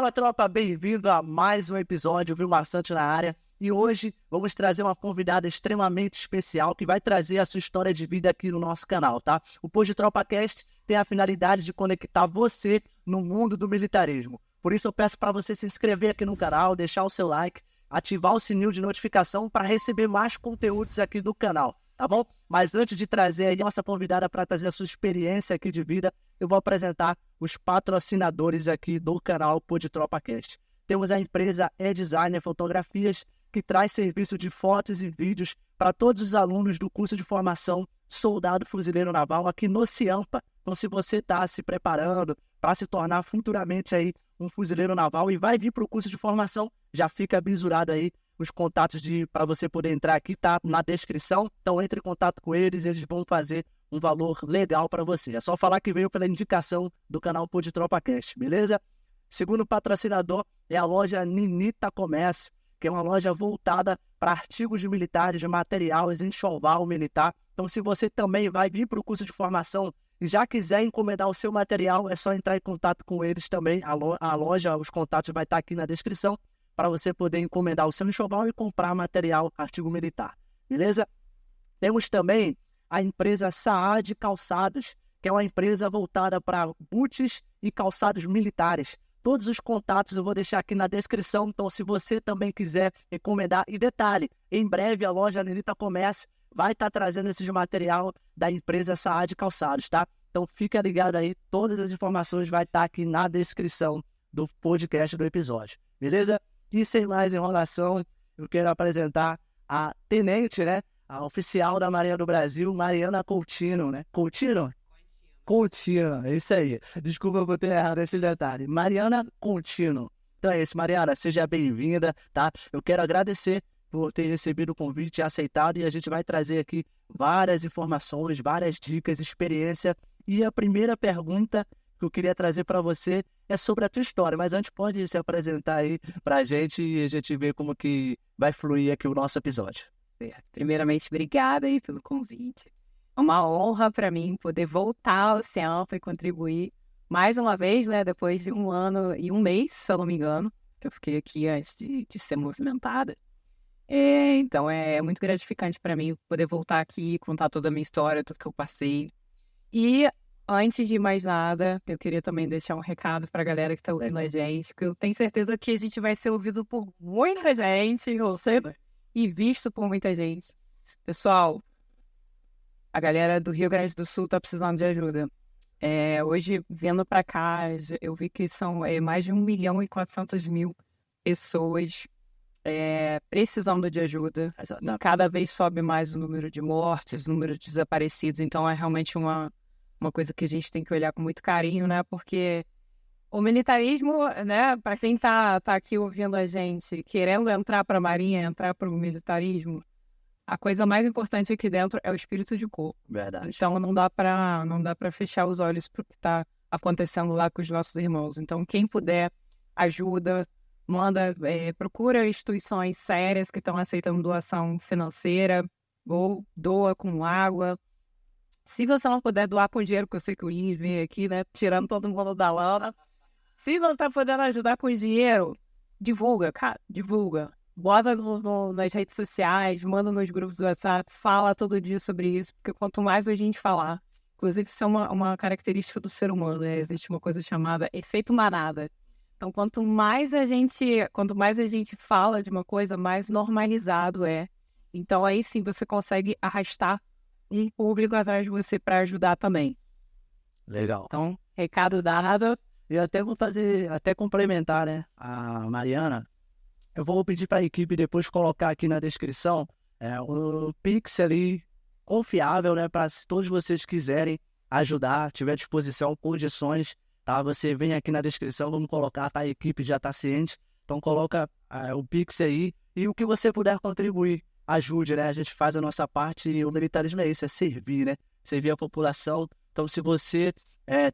Fala, tropa, bem-vindo a mais um episódio Viu Maçante na área. E hoje vamos trazer uma convidada extremamente especial que vai trazer a sua história de vida aqui no nosso canal, tá? O Pod Tropa Cast tem a finalidade de conectar você no mundo do militarismo. Por isso eu peço para você se inscrever aqui no canal, deixar o seu like, ativar o sininho de notificação para receber mais conteúdos aqui do canal, tá bom? Mas antes de trazer aí a nossa convidada para trazer a sua experiência aqui de vida, eu vou apresentar os patrocinadores aqui do canal Pod Tropa Cast. Temos a empresa E-Designer Fotografias, que traz serviço de fotos e vídeos para todos os alunos do curso de formação Soldado Fuzileiro Naval aqui no Ciampa. Então, se você está se preparando para se tornar futuramente aí um fuzileiro naval e vai vir para o curso de formação, já fica bisurado aí os contatos para você poder entrar aqui, tá na descrição. Então, entre em contato com eles, eles vão fazer um valor legal para você. É só falar que veio pela indicação do canal Pod Tropa Cast, beleza? Segundo patrocinador é a loja Ninita Comércio, que é uma loja voltada para artigos militares, de materiais, enxoval militar. Então, se você também vai vir para o curso de formação e já quiser encomendar o seu material, é só entrar em contato com eles também. A loja, os contatos vai estar aqui na descrição para você poder encomendar o seu enxoval e comprar material, artigo militar. Beleza? Temos também a empresa Saad Calçados, que é uma empresa voltada para boots e calçados militares. Todos os contatos eu vou deixar aqui na descrição, então se você também quiser encomendar, e detalhe, em breve a loja Ninita Comércio vai estar trazendo esse material da empresa Saad Calçados, tá? Então fica ligado aí, todas as informações vai estar aqui na descrição do podcast do episódio, beleza? E sem mais enrolação, eu quero apresentar a tenente, né? A oficial da Marinha do Brasil, Mariana Coutinho, né? Coutinho, é isso aí. Desculpa por ter errado esse detalhe. Mariana Coutinho. Então é isso, Mariana, seja bem-vinda, tá? Eu quero agradecer por ter recebido o convite e aceitado, e a gente vai trazer aqui várias informações, várias dicas, experiência. E a primeira pergunta que eu queria trazer para você é sobre a tua história, mas antes pode se apresentar aí pra gente e a gente ver como que vai fluir aqui o nosso episódio. Certo. Primeiramente, obrigada aí pelo convite. É uma honra para mim poder voltar ao Ciampa e contribuir mais uma vez, né? Depois de 1 ano e 1 mês, se eu não me engano, que eu fiquei aqui antes de ser movimentada. Então, é muito gratificante para mim poder voltar aqui, contar toda a minha história, tudo que eu passei. E, antes de mais nada, eu queria também deixar um recado para a galera que está ouvindo a gente, que eu tenho certeza que a gente vai ser ouvido por muita gente, e visto por muita gente. Pessoal, a galera do Rio Grande do Sul está precisando de ajuda. Hoje, vindo para cá, eu vi que são mais de 1.400.000 pessoas precisando de ajuda. Cada vez sobe mais o número de mortes, o número de desaparecidos. Então, é realmente uma coisa que a gente tem que olhar com muito carinho, né? Porque o militarismo, né? Para quem tá aqui ouvindo a gente, querendo entrar para a Marinha, entrar para o militarismo, a coisa mais importante aqui dentro é o espírito de corpo. Verdade. Então, não dá para fechar os olhos para o que está acontecendo lá com os nossos irmãos. Então, quem puder, ajuda. Manda, procura instituições sérias que estão aceitando doação financeira ou doa com água. Se você não puder doar com dinheiro, porque eu sei que o Lins vem aqui, né, tirando todo mundo da lana. Se não está podendo ajudar com dinheiro, divulga, cara, divulga. Bota nas redes sociais, manda nos grupos do WhatsApp, fala todo dia sobre isso, porque quanto mais a gente falar, inclusive isso é uma característica do ser humano, né? Existe uma coisa chamada efeito manada. Então, quanto mais a gente fala de uma coisa, mais normalizado é. Então, aí sim você consegue arrastar um público atrás de você para ajudar também. Legal. Então, recado dado. E até vou complementar, né, a Mariana. Eu vou pedir para a equipe depois colocar aqui na descrição um Pix ali confiável, né, para se todos vocês quiserem ajudar, tiver disposição, condições, tá? Você vem aqui na descrição, vamos colocar, tá? A equipe já está ciente, então coloca o Pix aí e o que você puder contribuir, ajude, né? A gente faz a nossa parte e o militarismo é isso, é servir, né? Servir a população. Então, se você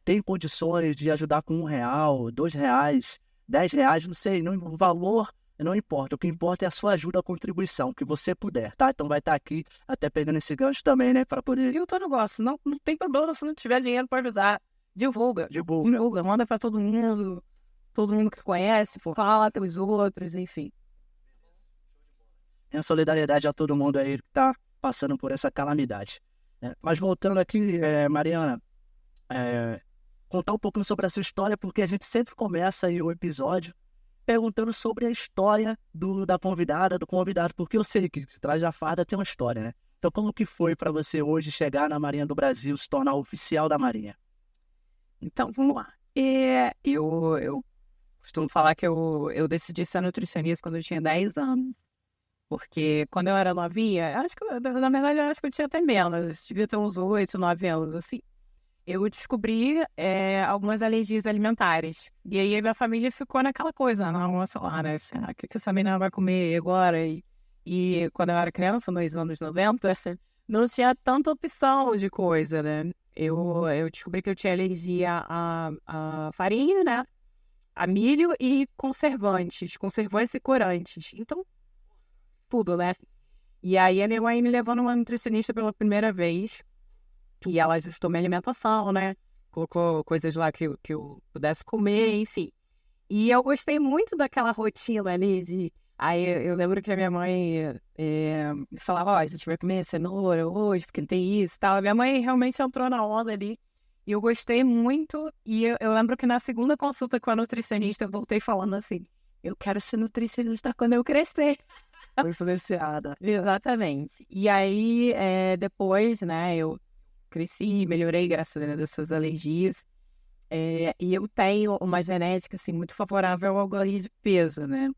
tem condições de ajudar com R$1, R$2, R$10, não sei, o valor não importa. O que importa é a sua ajuda, a contribuição, que você puder, tá? Então vai estar aqui, até pegando esse gancho também, né? Para poder... E o teu negócio, não tem problema se não tiver dinheiro para ajudar. Divulga, manda para todo mundo. todo mundo que conhece, fala com os outros, enfim. Minha solidariedade a todo mundo aí que tá passando por essa calamidade. Mas voltando aqui, Mariana, contar um pouquinho sobre a sua história, porque a gente sempre começa aí o episódio perguntando sobre a história da convidada, do convidado, porque eu sei que Trás da Farda tem uma história, né? Então, como que foi para você hoje chegar na Marinha do Brasil, se tornar oficial da Marinha? Então, vamos lá. Eu costumo falar que eu decidi ser nutricionista quando eu tinha 10 anos. Porque quando eu era novinha, acho que, na verdade, eu acho que eu tinha até menos. Devia ter uns 8, 9 anos, assim. Eu descobri algumas alergias alimentares. E aí, minha família ficou naquela coisa. Não, sei lá, né? O que essa menina vai comer agora? E quando eu era criança, nos anos 90, não tinha tanta opção de coisa, né? Eu descobri que eu tinha alergia a farinha, né? A milho e conservantes e corantes. Então, tudo, né? E aí, a minha mãe me levou numa nutricionista pela primeira vez. E ela ajustou minha alimentação, né? Colocou coisas lá que eu pudesse comer, enfim. E eu gostei muito daquela rotina ali. Aí eu lembro que a minha mãe falava, a gente vai comer cenoura hoje, porque tem isso e tal. A minha mãe realmente entrou na onda ali. E eu gostei muito. E eu lembro que na segunda consulta com a nutricionista, eu voltei falando assim, eu quero ser nutricionista quando eu crescer. Foi influenciada. Exatamente. E aí, depois, né, eu cresci, melhorei graças a Deus dessas alergias. E eu tenho uma genética, assim, muito favorável ao ganho de peso, né?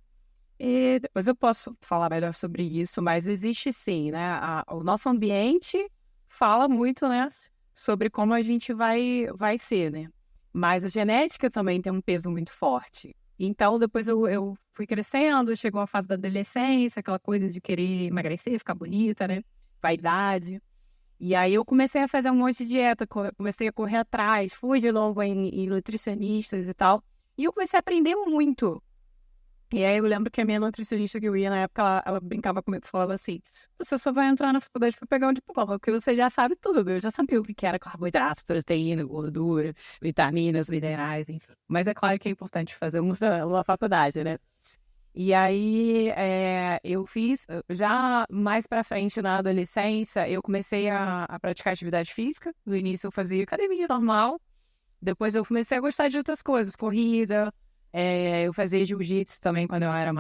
E depois eu posso falar melhor sobre isso, mas existe sim, né? O nosso ambiente fala muito, né, sobre como a gente vai ser, né? Mas a genética também tem um peso muito forte. Então, depois eu fui crescendo, chegou a fase da adolescência, aquela coisa de querer emagrecer, ficar bonita, né? Vaidade. E aí eu comecei a fazer um monte de dieta, comecei a correr atrás, fui de novo em nutricionistas e tal. E eu comecei a aprender muito. E aí eu lembro que a minha nutricionista que eu ia na época, ela brincava comigo e falava assim, você só vai entrar na faculdade para pegar um diploma, porque você já sabe tudo. Eu já sabia o que era carboidrato, proteína, gordura, vitaminas, minerais, enfim. Mas é claro que é importante fazer uma faculdade, né? E aí eu fiz, já mais pra frente na adolescência, eu comecei a praticar atividade física. No início eu fazia academia normal, depois eu comecei a gostar de outras coisas, corrida, eu fazia jiu-jitsu também quando eu era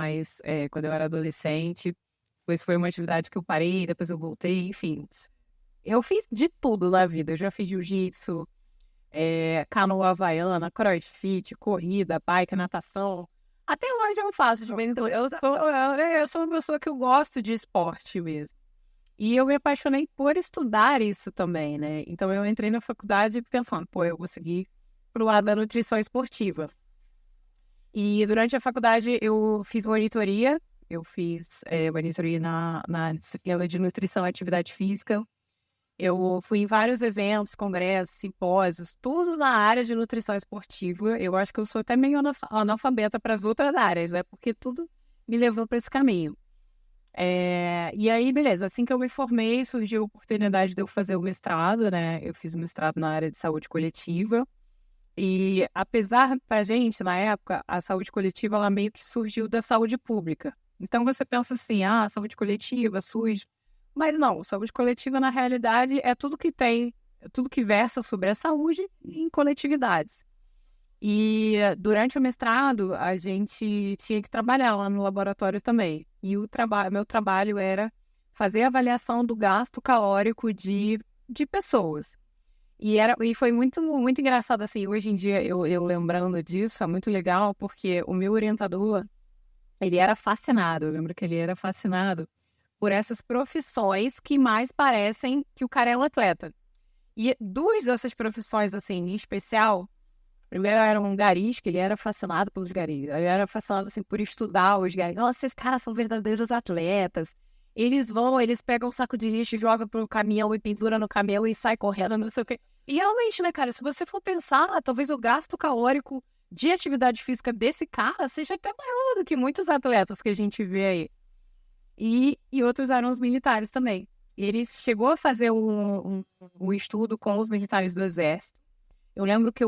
quando eu era adolescente. Depois foi uma atividade que eu parei, depois eu voltei, enfim. Eu fiz de tudo na vida, eu já fiz jiu-jitsu, canoa havaiana, crossfit, corrida, bike, natação. Até hoje eu faço de vez em quando. Eu sou uma pessoa que eu gosto de esporte mesmo. E eu me apaixonei por estudar isso também, né? Então eu entrei na faculdade pensando, eu vou seguir pro lado da nutrição esportiva. E durante a faculdade eu fiz monitoria. Eu fiz monitoria na disciplina de nutrição e atividade física. Eu fui em vários eventos, congressos, simpósios, tudo na área de nutrição esportiva. Eu acho que eu sou até meio analfabeta para as outras áreas, né? Porque tudo me levou para esse caminho. E aí, beleza, assim que eu me formei, surgiu a oportunidade de eu fazer o mestrado, né? Eu fiz o mestrado na área de saúde coletiva. E apesar, pra gente, na época, a saúde coletiva, ela meio que surgiu da saúde pública. Então você pensa assim, saúde coletiva, SUS... Mas não, saúde coletiva, na realidade, é tudo que versa sobre a saúde em coletividades. E durante o mestrado, a gente tinha que trabalhar lá no laboratório também. E meu trabalho era fazer a avaliação do gasto calórico de pessoas. E foi muito, muito engraçado, assim, hoje em dia, eu lembrando disso, é muito legal, porque o meu orientador, ele era fascinado, eu lembro que ele era fascinado por essas profissões que mais parecem que o cara é um atleta. E duas dessas profissões, assim, em especial, primeiro era um garis, que ele era fascinado pelos garis. Ele era fascinado, assim, por estudar os garis. Nossa, esses caras são verdadeiros atletas. Eles pegam um saco de lixo, jogam pro caminhão e pendura no caminhão e sai correndo, não sei o quê. E realmente, né, cara, se você for pensar, talvez o gasto calórico de atividade física desse cara seja até maior do que muitos atletas que a gente vê aí. E outros eram os militares também. Ele chegou a fazer um estudo com os militares do Exército. Eu lembro que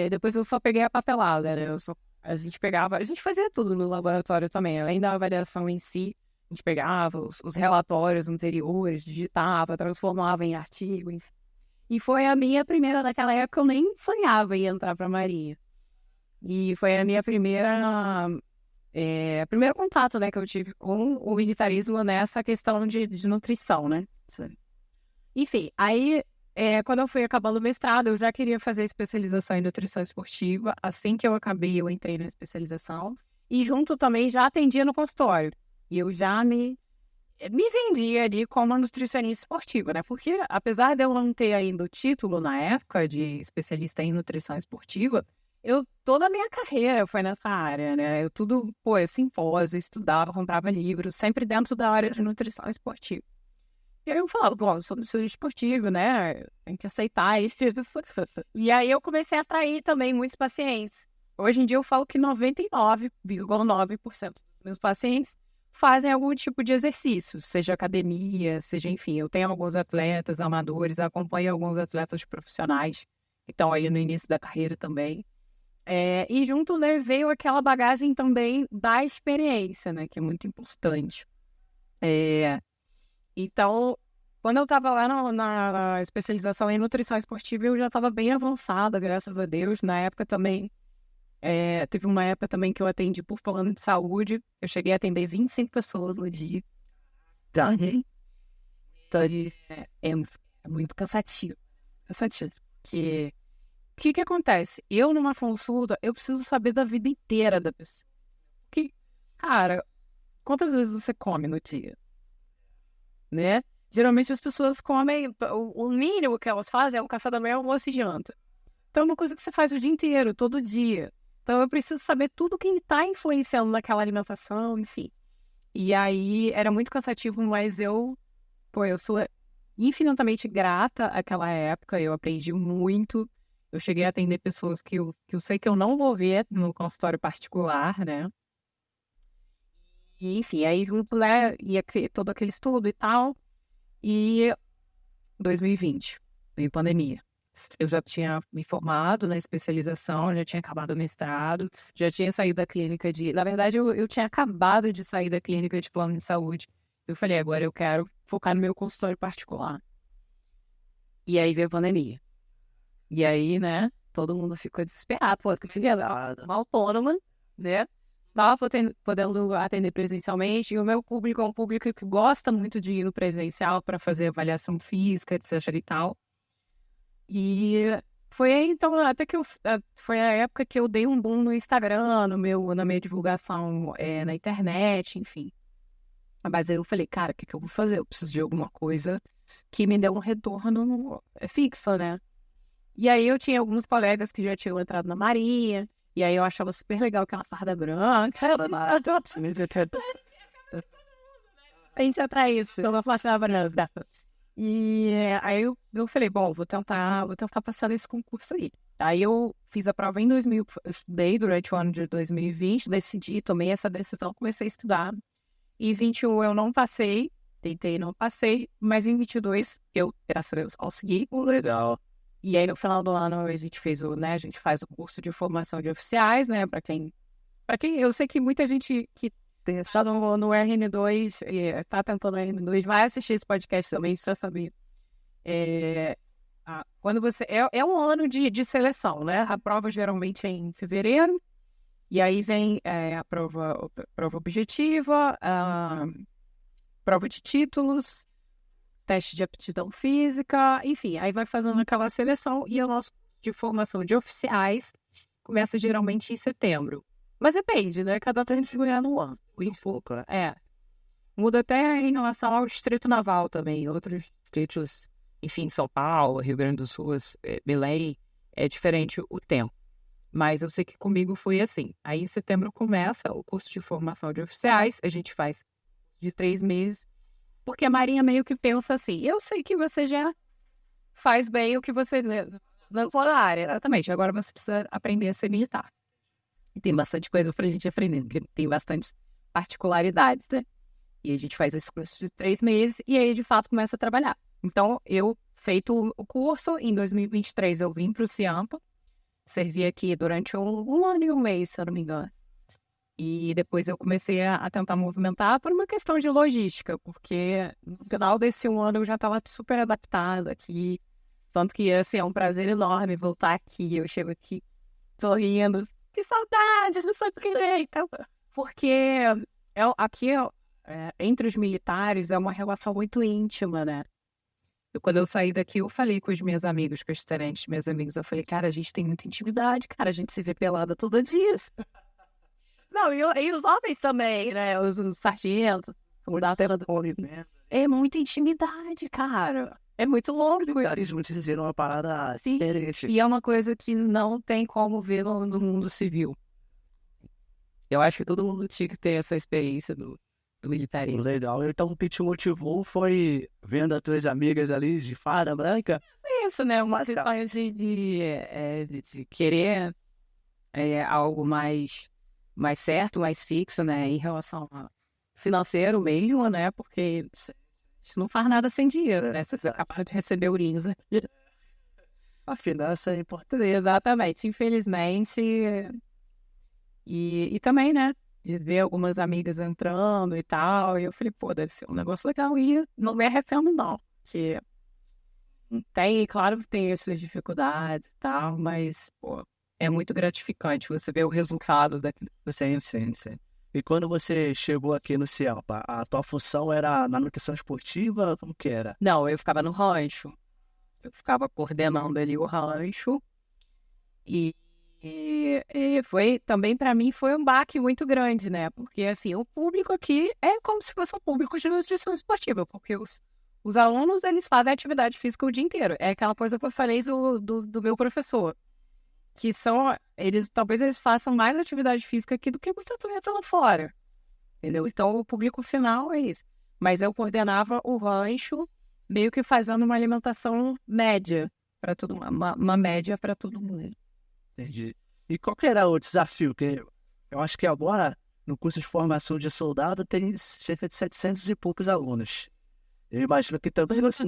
depois eu só peguei a papelada, né? A gente fazia tudo no laboratório também, além da avaliação em si, a gente pegava os relatórios anteriores, digitava, transformava em artigo, enfim. E foi a minha primeira, naquela época eu nem sonhava em entrar para a Marinha. E foi a minha primeiro contato, né, que eu tive com o militarismo nessa questão de nutrição, né? Enfim, aí quando eu fui acabando o mestrado, eu já queria fazer especialização em nutrição esportiva. Assim que eu acabei, eu entrei na especialização. E junto também já atendia no consultório. E eu já me vendia ali como nutricionista esportiva, né? Porque apesar de eu não ter ainda o título na época de especialista em nutrição esportiva, toda a minha carreira foi nessa área, né? Eu simpósio, estudava, comprava livros, sempre dentro da área de nutrição esportiva. E aí eu falava, bom, eu sou nutricionista esportivo, né? Tem que aceitar isso. E aí eu comecei a atrair também muitos pacientes. Hoje em dia eu falo que 99,9% dos meus pacientes fazem algum tipo de exercício, seja academia, seja, enfim, eu tenho alguns atletas amadores, acompanho alguns atletas profissionais que estão aí no início da carreira também. E junto, né, veio aquela bagagem também da experiência, né, que é muito importante. Então, quando eu estava lá na especialização em nutrição esportiva, eu já estava bem avançada, graças a Deus. Na época também, teve uma época também que eu atendi por plano de saúde. Eu cheguei a atender 25 pessoas no dia. Então, é muito cansativo. O que acontece? Eu, numa consulta, eu preciso saber da vida inteira da pessoa. Cara, quantas vezes você come no dia? Né? Geralmente as pessoas comem, o mínimo que elas fazem é o café da manhã, almoço e janta. Então é uma coisa que você faz o dia inteiro, todo dia. Então eu preciso saber tudo que está influenciando naquela alimentação, enfim. E aí era muito cansativo, mas eu sou infinitamente grata àquela época, eu aprendi muito. Eu cheguei a atender pessoas que eu sei que eu não vou ver no consultório particular, né? E, enfim, aí junto, né, ia todo aquele estudo e tal. E 2020, veio pandemia. Eu já tinha me formado na especialização, já tinha acabado o mestrado, já tinha saído da clínica Na verdade, eu tinha acabado de sair da clínica de plano de saúde. Eu falei, agora eu quero focar no meu consultório particular. E aí veio a pandemia. E aí, né, todo mundo ficou desesperado. Pô, que filha uma autônoma, né? Tava podendo atender presencialmente. E o meu público é um público que gosta muito de ir no presencial para fazer avaliação física, etc e tal. E foi aí, então, até que foi a época que eu dei um boom no Instagram, na minha divulgação na internet, enfim. Mas aí eu falei, cara, o que eu vou fazer? Eu preciso de alguma coisa que me dê um retorno fixo, né? E aí eu tinha alguns colegas que já tinham entrado na Marinha, e aí eu achava super legal aquela farda branca. A gente ia pra isso, eu vou fazer branca. E aí eu falei, bom, vou tentar passar nesse concurso aí. Aí eu fiz a prova em 2000, eu estudei durante o ano de 2020, tomei essa decisão, comecei a estudar. Em 21 eu não passei, tentei não passei, mas em 22 eu, graças a Deus, consegui. Legal. E aí no final do ano a gente faz o curso de formação de oficiais, né, para quem eu sei que muita gente que tem estado no RN2 e tá tentando o RN2 vai assistir esse podcast também, já sabia. Quando você é um ano de seleção, né? A prova geralmente é em fevereiro, e aí vem a prova objetiva, a prova de títulos, teste de aptidão física, enfim, aí vai fazendo aquela seleção e o nosso de formação de oficiais começa geralmente em setembro. Mas depende, né? Cada tanto de ganhar no ano. Muda até em relação ao Distrito Naval também. Outros distritos, enfim, São Paulo, Rio Grande do Sul, Belém, é diferente o tempo. Mas eu sei que comigo foi assim. Aí em setembro começa o curso de formação de oficiais, a gente faz de 3 meses, porque a Marinha meio que pensa assim, eu sei que você já faz bem o que você... Na sua área, exatamente. Agora você precisa aprender a ser militar. E tem bastante coisa pra gente aprender, porque tem bastante particularidades, né? E a gente faz esse curso de 3 meses e aí, de fato, começa a trabalhar. Então, eu feito o curso, em 2023 eu vim para o Ciampa, servi aqui durante um ano e um mês, se eu não me engano. E depois eu comecei a tentar movimentar por uma questão de logística, porque no final desse ano eu já estava super adaptada aqui. Tanto que, assim, é um prazer enorme voltar aqui. Eu chego aqui sorrindo. Que saudade, não sei o que. Então, porque aqui, entre os militares, é uma relação muito íntima, né? Quando eu saí daqui, eu falei com os meus amigos, com os tenentes, meus amigos, eu falei, cara, a gente tem muita intimidade, cara, a gente se vê pelada todo dia. Não, e os homens também, né? Os sargentos, soldados. É muita intimidade, cara. É muito louco. Eles vão te dizer uma parada diferente. E é uma coisa que não tem como ver no mundo civil. Eu acho que todo mundo tinha que ter essa experiência do militarismo. Legal. Então o que te motivou foi vendo as tuas amigas ali de farda branca? Isso, né? Uma situação de querer algo mais certo, mais fixo, né? Em relação a financeiro mesmo, né? Porque isso não faz nada sem dinheiro, né? Você é capaz de receber urinhos. A finança é importante. Exatamente. Infelizmente. E também, né? De ver algumas amigas entrando e tal. E eu falei, pô, deve ser um negócio legal. E não me arrependo, não. Que tem, claro que tem as suas dificuldades e tal, mas, pô, é muito gratificante você ver o resultado daquilo que você ensina. E quando você chegou aqui no Ciampa, a tua função era na nutrição esportiva? Como que era? Não, eu ficava no rancho. Eu ficava coordenando ali o rancho. E foi, também para mim, foi um baque muito grande, né? Porque, assim, o público aqui é como se fosse um público de nutrição esportiva, porque os alunos, eles fazem atividade física o dia inteiro. É aquela coisa que eu falei do meu professor. Que talvez eles façam mais atividade física aqui do que muito atleta lá fora, entendeu? Então, o público final é isso. Mas eu coordenava o rancho, meio que fazendo uma alimentação média, para todo uma média para todo mundo. Entendi. E qual que era o desafio? Que eu acho que agora, no curso de formação de soldado, tem cerca de 700 e poucos alunos. Eu imagino que também você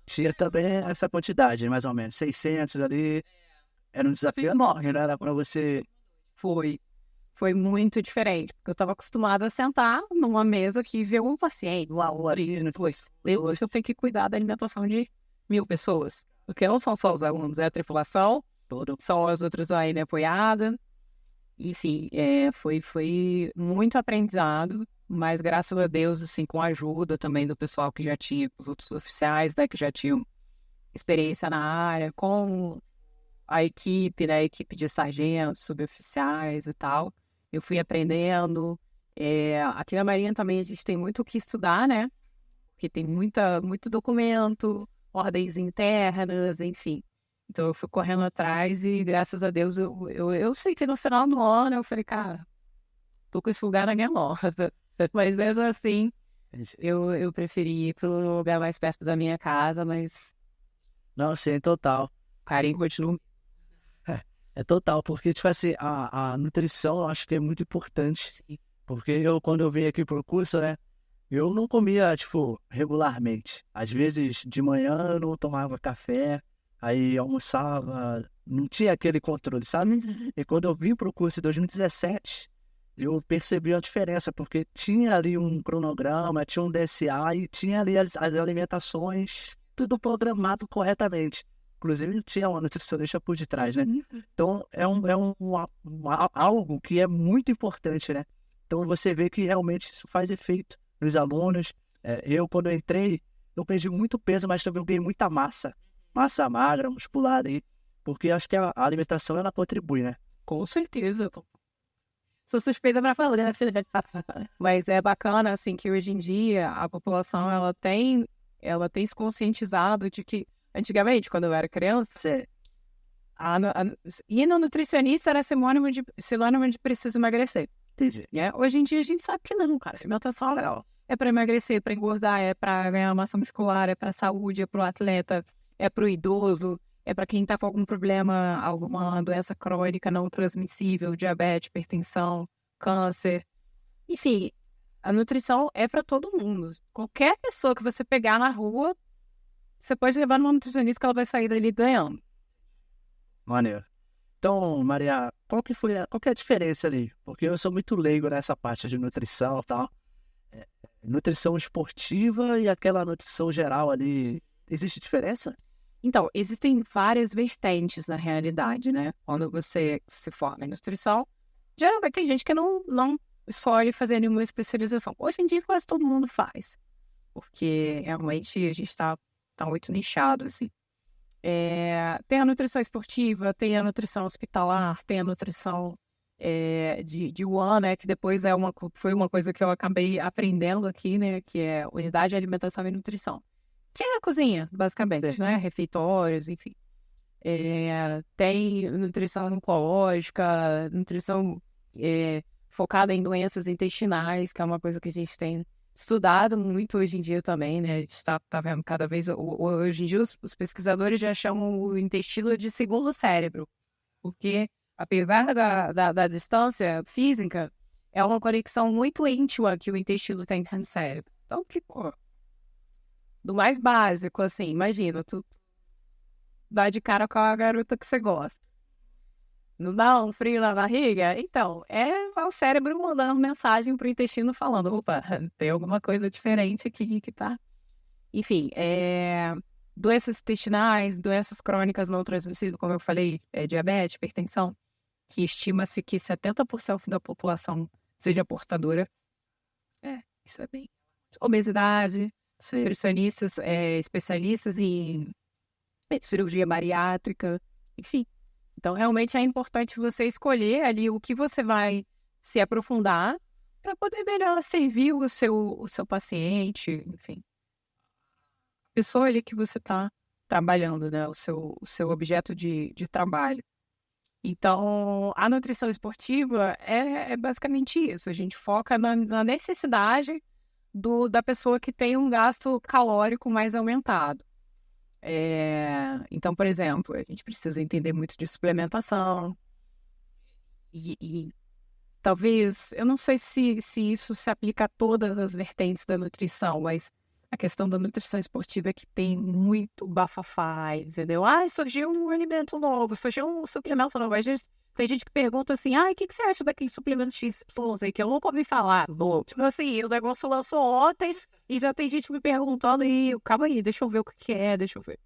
tinha também essa quantidade, mais ou menos, 600 ali. Era um desafio enorme, não era para você... Foi muito diferente, porque eu estava acostumada a sentar numa mesa aqui e ver um paciente, uma hora e depois. Hoje eu tenho que cuidar da alimentação de 1.000 pessoas, porque não são só os alunos, é a tripulação, são as outras OAN apoiadas. Enfim, foi muito aprendizado, mas graças a Deus, assim, com a ajuda também do pessoal que já tinha, os outros oficiais, né, que já tinham experiência na área, com a equipe, né, a equipe de sargentos, suboficiais e tal. Eu fui aprendendo. Aqui na Marinha também a gente tem muito o que estudar, né? Porque tem muito documento, ordens internas, enfim. Então eu fui correndo atrás e, graças a Deus, eu sei que no final do ano eu falei, cara, tô com esse lugar na minha mão. Mas mesmo assim, eu preferi ir para um lugar mais perto da minha casa, mas... Não, sim, total. O carinho continua. É total, porque, tipo assim, a nutrição eu acho que é muito importante. Sim. Porque quando eu vim aqui pro curso, né, eu não comia, tipo, regularmente. Às vezes, de manhã eu não tomava café, aí almoçava, não tinha aquele controle, sabe? E quando eu vim pro curso em 2017, eu percebi a diferença, porque tinha ali um cronograma, tinha um DSA e tinha ali as alimentações, tudo programado corretamente. Inclusive, tinha uma nutricionista por detrás, né? Então, algo que é muito importante, né? Então, você vê que realmente isso faz efeito nos alunos. Quando eu entrei, eu perdi muito peso, mas também eu ganhei muita massa. Massa magra, muscular aí. Porque acho que a alimentação, ela contribui, né? Com certeza. Sou suspeita para falar, né? Mas é bacana, assim, que hoje em dia a população, ela tem se conscientizado de que, antigamente, quando eu era criança, ir no nutricionista era sinônimo de preciso emagrecer. Entendi. Hoje em dia a gente sabe que não, cara. Alimentação é para emagrecer, para engordar, é para ganhar massa muscular, é para saúde, é para o atleta, é para o idoso, é para quem está com algum problema, alguma doença crônica não transmissível, diabetes, hipertensão, câncer. Enfim, a nutrição é para todo mundo. Qualquer pessoa que você pegar na rua você pode levar numa nutricionista que ela vai sair dali ganhando. Maneiro. Então, Maria, qual que é a diferença ali? Porque eu sou muito leigo nessa parte de nutrição e tal. Nutrição esportiva e aquela nutrição geral ali, existe diferença? Então, existem várias vertentes na realidade, né? Quando você se forma em nutrição, geralmente tem gente que não escolhe fazer nenhuma especialização. Hoje em dia quase todo mundo faz, porque realmente a gente está muito nichado, assim. Tem a nutrição esportiva, tem a nutrição hospitalar, tem a nutrição de UAN, né? Que depois foi uma coisa que eu acabei aprendendo aqui, né? Que é Unidade de Alimentação e Nutrição. Que é a cozinha, basicamente, né? Refeitórios, enfim. Tem nutrição oncológica, nutrição focada em doenças intestinais, que é uma coisa que a gente tem estudado muito hoje em dia também, né? A gente tá vendo cada vez... Hoje em dia os pesquisadores já chamam o intestino de segundo cérebro, porque apesar da distância física, é uma conexão muito íntima que o intestino tem com o cérebro. Então, tipo, do mais básico, assim, imagina, tu dá de cara com a garota que você gosta. Não dá um frio na barriga? Então, é o cérebro mandando mensagem pro intestino falando, opa, tem alguma coisa diferente aqui que tá... Enfim, doenças intestinais, doenças crônicas não transmissíveis, como eu falei, diabetes, hipertensão, que estima-se que 70% da população seja portadora. Isso é bem... Obesidade, nutricionistas, especialistas em cirurgia bariátrica, enfim. Então, realmente é importante você escolher ali o que você vai se aprofundar para poder melhor servir o seu paciente, enfim. A pessoa ali que você está trabalhando, né? O seu objeto de trabalho. Então, a nutrição esportiva é basicamente isso. A gente foca na necessidade da pessoa que tem um gasto calórico mais aumentado. Então, por exemplo, a gente precisa entender muito de suplementação e talvez, eu não sei se isso se aplica a todas as vertentes da nutrição, mas a questão da nutrição esportiva é que tem muito bafafá, entendeu? Surgiu um alimento novo, surgiu um suplemento novo. Às vezes tem gente que pergunta assim, o que você acha daquele suplemento XYZ que eu nunca ouvi falar? Tipo assim, o negócio lançou ontem e já tem gente me perguntando e calma aí, deixa eu ver o que é, deixa eu ver.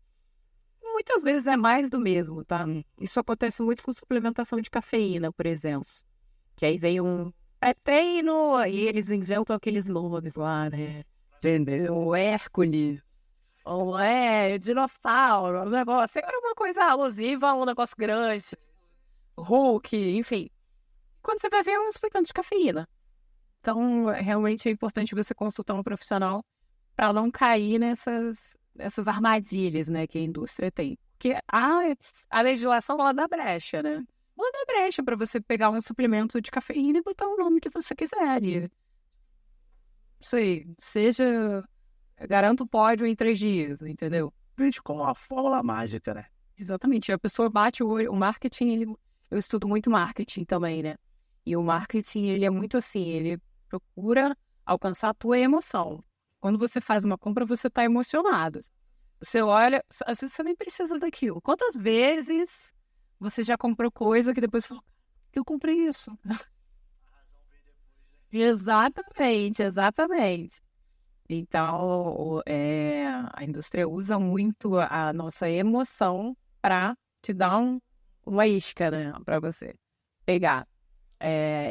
Muitas vezes é mais do mesmo, tá? Isso acontece muito com suplementação de cafeína, por exemplo. Que aí vem um pré-treino e eles inventam aqueles nomes lá, né? Entendeu? O Hércules. Ou dinossauro, um negócio. Era uma coisa alusiva a um negócio grande. Hulk, enfim. Quando você vai ver, é um suplemento de cafeína. Então, realmente é importante você consultar um profissional para não cair nessas armadilhas, né, que a indústria tem. Porque a legislação lá dá brecha, né? Não dá brecha para você pegar um suplemento de cafeína e botar o nome que você quiser. Isso aí, garanto o pódio em 3 dias, entendeu? Gente, com uma fórmula mágica, né? Exatamente, a pessoa bate o olho, o marketing, eu estudo muito marketing também, né? E o marketing, ele é muito assim, ele procura alcançar a tua emoção. Quando você faz uma compra, você está emocionado. Você olha, às vezes você nem precisa daquilo. Quantas vezes você já comprou coisa que depois falou, eu comprei isso? Exatamente. Então, a indústria usa muito a nossa emoção para te dar uma isca, né? Para você pegar.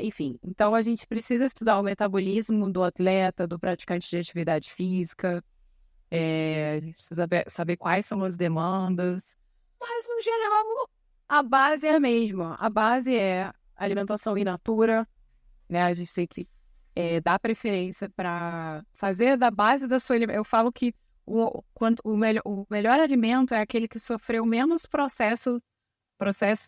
Enfim, então a gente precisa estudar o metabolismo do atleta, do praticante de atividade física, a gente precisa saber quais são as demandas, mas no geral a base é a mesma. A base é alimentação in natura, né? A gente tem que dar preferência para fazer da base da sua alimentação. Eu falo que o melhor alimento é aquele que sofreu menos processos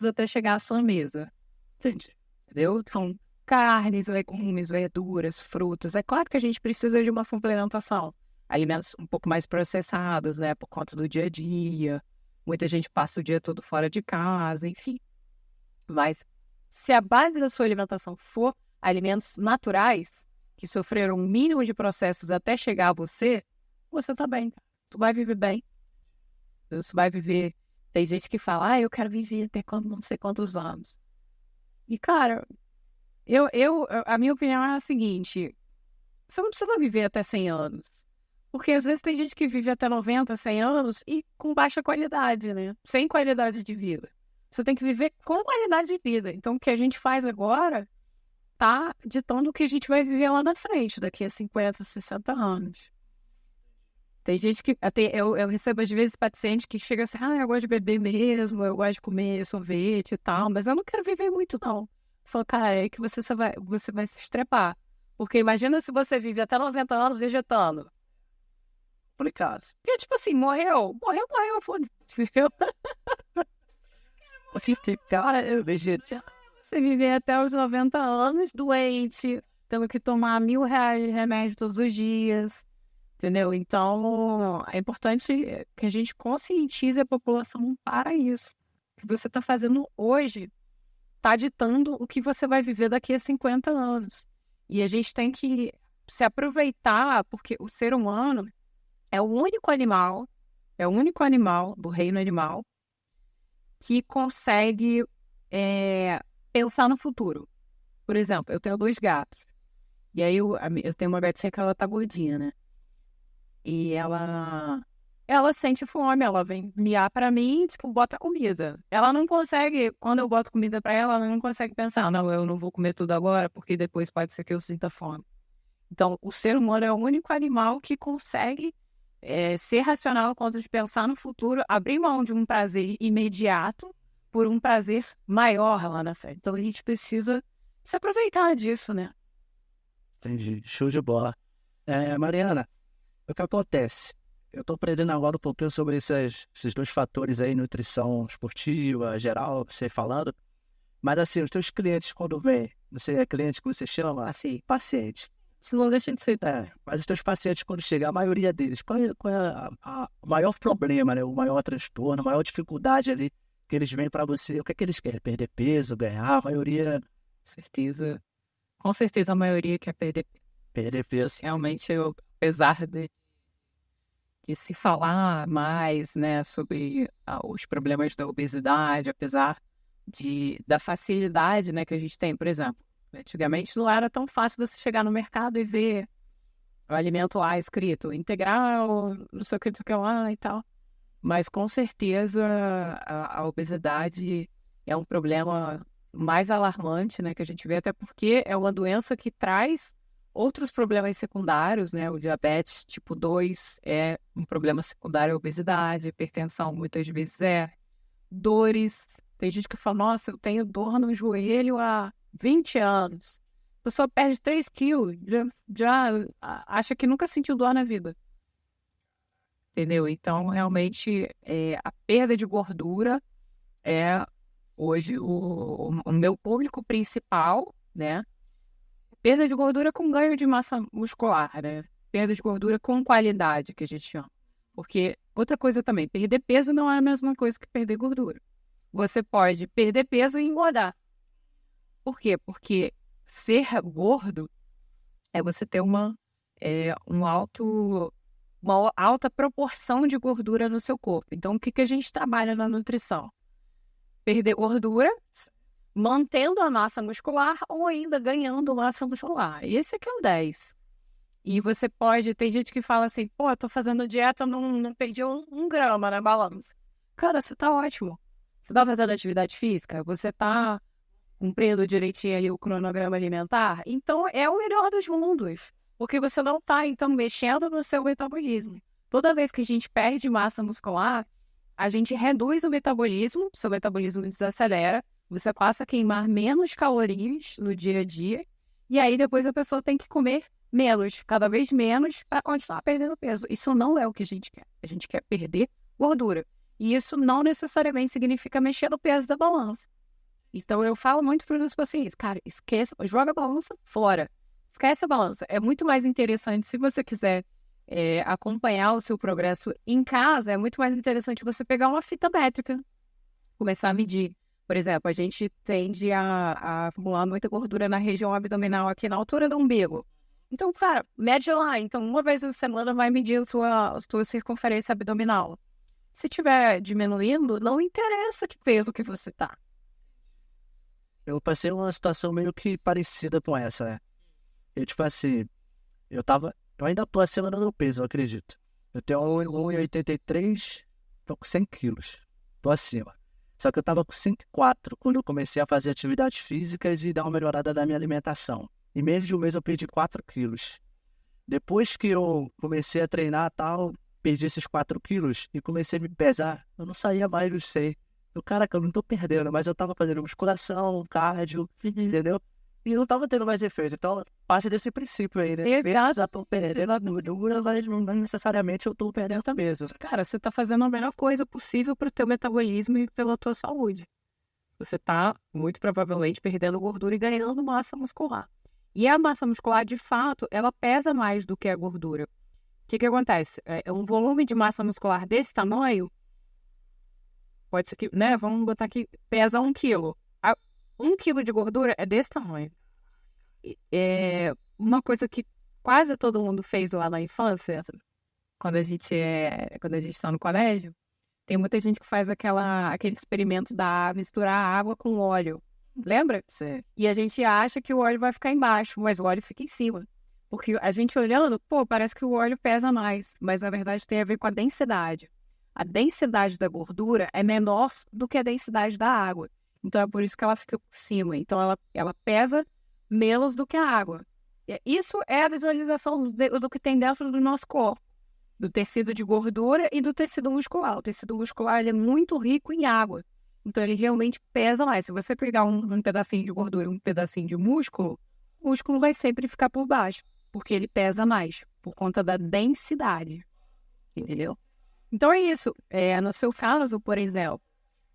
até chegar à sua mesa. Entendi. Entendeu? Então, carnes, legumes, verduras, frutas. É claro que a gente precisa de uma complementação. Alimentos um pouco mais processados, né? Por conta do dia a dia. Muita gente passa o dia todo fora de casa, enfim. Mas se a base da sua alimentação for alimentos naturais, que sofreram um mínimo de processos até chegar a você, você tá bem. Tu vai viver bem. Você vai viver... Tem gente que fala, eu quero viver até não sei quantos anos. E, cara, a minha opinião é a seguinte, você não precisa viver até 100 anos. Porque às vezes tem gente que vive até 90, 100 anos e com baixa qualidade, né? Sem qualidade de vida. Você tem que viver com qualidade de vida. Então, o que a gente faz agora tá ditando o que a gente vai viver lá na frente, daqui a 50, 60 anos. Tem gente que... Eu recebo, às vezes, paciente que chega assim, eu gosto de beber mesmo, eu gosto de comer sorvete e tal, mas eu não quero viver muito, não. Eu falo, cara, é que você vai se estrepar. Porque imagina se você vive até 90 anos vegetando. Complicado. Porque, tipo assim, morreu, foda-se. Entendeu? Você cara, vegetando. Você viver até os 90 anos doente, tendo que tomar R$ 1.000 de remédio todos os dias. Entendeu? Então, é importante que a gente conscientize a população para isso. O que você está fazendo hoje está ditando o que você vai viver daqui a 50 anos. E a gente tem que se aproveitar, porque o ser humano é o único animal do reino animal que consegue pensar no futuro. Por exemplo, eu tenho 2 gatos. E aí eu tenho uma gatinha que ela tá gordinha, né? E ela sente fome, ela vem miar pra mim e, tipo, bota comida. Ela não consegue, quando eu boto comida pra ela não consegue pensar, não, eu não vou comer tudo agora, porque depois pode ser que eu sinta fome. Então, o ser humano é o único animal que consegue ser racional quanto de pensar no futuro, abrir mão de um prazer imediato por um prazer maior lá na frente. Então, a gente precisa se aproveitar disso, né? Entendi. Show de bola. Mariana, o que acontece? Eu tô aprendendo agora um pouquinho sobre esses 2 fatores aí, nutrição esportiva, geral, você falando. Mas assim, os teus clientes quando vêm, você é cliente que você chama? Assim, Paciente. isso não deixa de ser, tá? Mas os teus pacientes quando chegam, a maioria deles, qual é o maior problema, né? O maior transtorno, a maior dificuldade ali que eles vêm pra você? O que é que eles querem? Perder peso, ganhar? A maioria... Com certeza a maioria quer perder peso. Realmente, apesar de se falar mais, né, sobre os problemas da obesidade, apesar da facilidade, né, que a gente tem, por exemplo, antigamente não era tão fácil você chegar no mercado e ver o alimento lá escrito integral, não sei o que lá e tal. Mas com certeza a obesidade é um problema mais alarmante, né, que a gente vê, até porque é uma doença que traz outros problemas secundários, né? O diabetes tipo 2 é um problema secundário, a obesidade, a hipertensão muitas vezes dores. Tem gente que fala, nossa, eu tenho dor no joelho há 20 anos. A pessoa perde 3 quilos, já acha que nunca sentiu dor na vida. Entendeu? Então, realmente, a perda de gordura é hoje o meu público principal, né? Perda de gordura com ganho de massa muscular, né? Perda de gordura com qualidade, que a gente chama. Porque, outra coisa também, perder peso não é a mesma coisa que perder gordura. Você pode perder peso e engordar. Por quê? Porque ser gordo é você ter uma alta proporção de gordura no seu corpo. Então, o que a gente trabalha na nutrição? Perder gordura, mantendo a massa muscular ou ainda ganhando massa muscular. Esse aqui é o 10. E você pode... Tem gente que fala assim, pô, eu tô fazendo dieta, não perdi um grama na balança. Cara, você tá ótimo. Você tá fazendo atividade física? Você tá cumprindo direitinho ali o cronograma alimentar? Então, é o melhor dos mundos. Porque você não tá, então, mexendo no seu metabolismo. Toda vez que a gente perde massa muscular, a gente reduz o metabolismo, seu metabolismo desacelera, você passa a queimar menos calorias no dia a dia, e aí depois a pessoa tem que comer menos, cada vez menos, para continuar perdendo peso. Isso não é o que a gente quer. A gente quer perder gordura. E isso não necessariamente significa mexer no peso da balança. Então eu falo muito para os pacientes, cara, esquece, joga a balança fora. Esquece a balança. É muito mais interessante, se você quiser acompanhar o seu progresso em casa, é muito mais interessante você pegar uma fita métrica, começar a medir. Por exemplo, a gente tende a acumular muita gordura na região abdominal, aqui na altura do umbigo. Então, cara, mede lá. Então, uma vez na semana vai medir a tua circunferência abdominal. Se estiver diminuindo, não interessa que peso que você tá. Eu passei uma situação meio que parecida com essa, né? Eu, tipo assim, eu ainda tô acima do meu peso, eu acredito. Eu tenho 1,83, tô com 100 quilos. Tô acima. Só que eu tava com 104 quando eu comecei a fazer atividades físicas e dar uma melhorada na minha alimentação. Em menos de um mês eu perdi 4 quilos. Depois que eu comecei a treinar e tal, perdi esses 4 quilos e comecei a me pesar. Eu não saía mais dos 100. Eu, caraca, eu não tô perdendo, mas eu tava fazendo musculação, cardio, entendeu? E não tava tendo mais efeito. Então, parte desse princípio aí, né? Já tô perdendo a gordura, mas não necessariamente eu tô perdendo a mesa. Cara, você tá fazendo a melhor coisa possível pro teu metabolismo e pela tua saúde. Você tá, muito provavelmente, perdendo gordura e ganhando massa muscular. E a massa muscular, de fato, ela pesa mais do que a gordura. O que acontece? Um volume de massa muscular desse tamanho, pode ser que, né, vamos botar aqui, pesa 1 quilo. 1 quilo de gordura é desse tamanho. É uma coisa que quase todo mundo fez lá na infância, quando a gente está no colégio, tem muita gente que faz aquele experimento da misturar água com óleo. Lembra? Sim. E a gente acha que o óleo vai ficar embaixo, mas o óleo fica em cima. Porque a gente olhando, parece que o óleo pesa mais, mas na verdade tem a ver com a densidade. A densidade da gordura é menor do que a densidade da água. Então é por isso que ela fica por cima. Então ela pesa menos do que a água. Isso é a visualização do que tem dentro do nosso corpo. Do tecido de gordura e do tecido muscular. O tecido muscular ele é muito rico em água. Então ele realmente pesa mais. Se você pegar um pedacinho de gordura e um pedacinho de músculo, o músculo vai sempre ficar por baixo. Porque ele pesa mais. Por conta da densidade. Entendeu? Então é isso. No seu caso, por exemplo,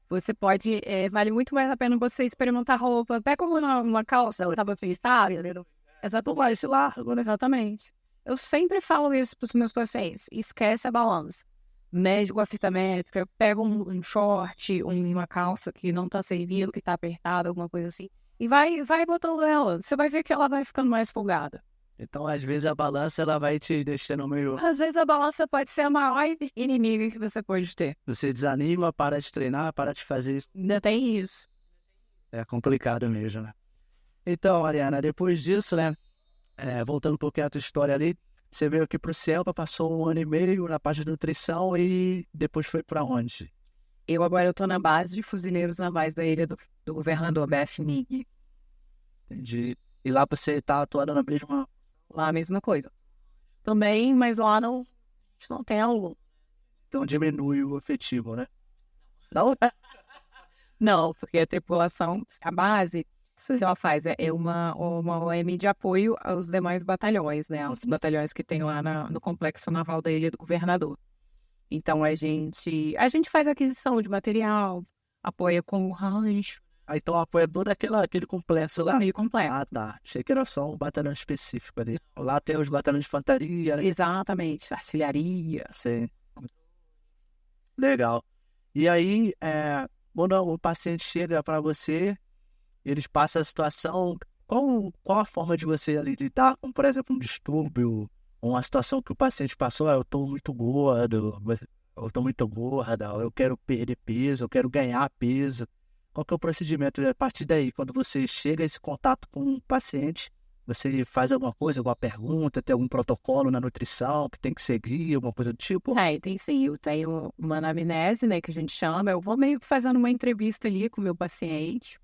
você pode... vale muito mais a pena você experimentar roupa. Até como uma calça, ela estava feitada. Exatamente, largo, exatamente. Eu sempre falo isso para os meus pacientes. Esquece a balança. Mede com a fita métrica, pega um short, uma calça que não está servindo, que está apertada, alguma coisa assim. E vai botando ela. Você vai ver que ela vai ficando mais folgada. Então, às vezes, a balança ela vai te deixando meio... Às vezes a balança pode ser a maior inimiga que você pode ter. Você desanima, para de treinar, para de fazer isso. Ainda tem isso. É complicado mesmo, né? Então, Ariana, depois disso, né? Voltando um pouquinho à tua história ali, você veio aqui pro Celpa, passou 1 ano e meio na parte de nutrição e depois foi para onde? Agora eu tô na base de fuzileiros navais da ilha do governador BFNIG. Entendi. E lá você tá atuando na mesma... Lá a mesma coisa. Também, mas lá a gente não tem aluno. Então diminui o efetivo, né? Não? Não, porque a tripulação, a base, o que ela faz é uma OM de apoio aos demais batalhões, né? Os batalhões que tem lá no Complexo Naval da Ilha do Governador. Então a gente faz aquisição de material, apoia com o rancho. Então apoia todo aquele complexo lá. Meio completo. Ah, tá. Achei que era só um batalhão específico ali. Lá tem os batalhões de infantaria, né? Exatamente, artilharia. Sim. Legal. E aí, quando o paciente chega para você, eles passam a situação, qual a forma de você ali lidar com, por exemplo, um distúrbio, uma situação que o paciente passou, eu estou muito gordo, eu estou muito gorda, eu quero perder peso, eu quero ganhar peso. Qual que é o procedimento? E a partir daí, quando você chega a esse contato com o paciente, você faz alguma coisa, alguma pergunta, tem algum protocolo na nutrição que tem que seguir, alguma coisa do tipo? Tem sim, eu tenho uma anamnese, né, que a gente chama, eu vou meio que fazendo uma entrevista ali com o meu paciente.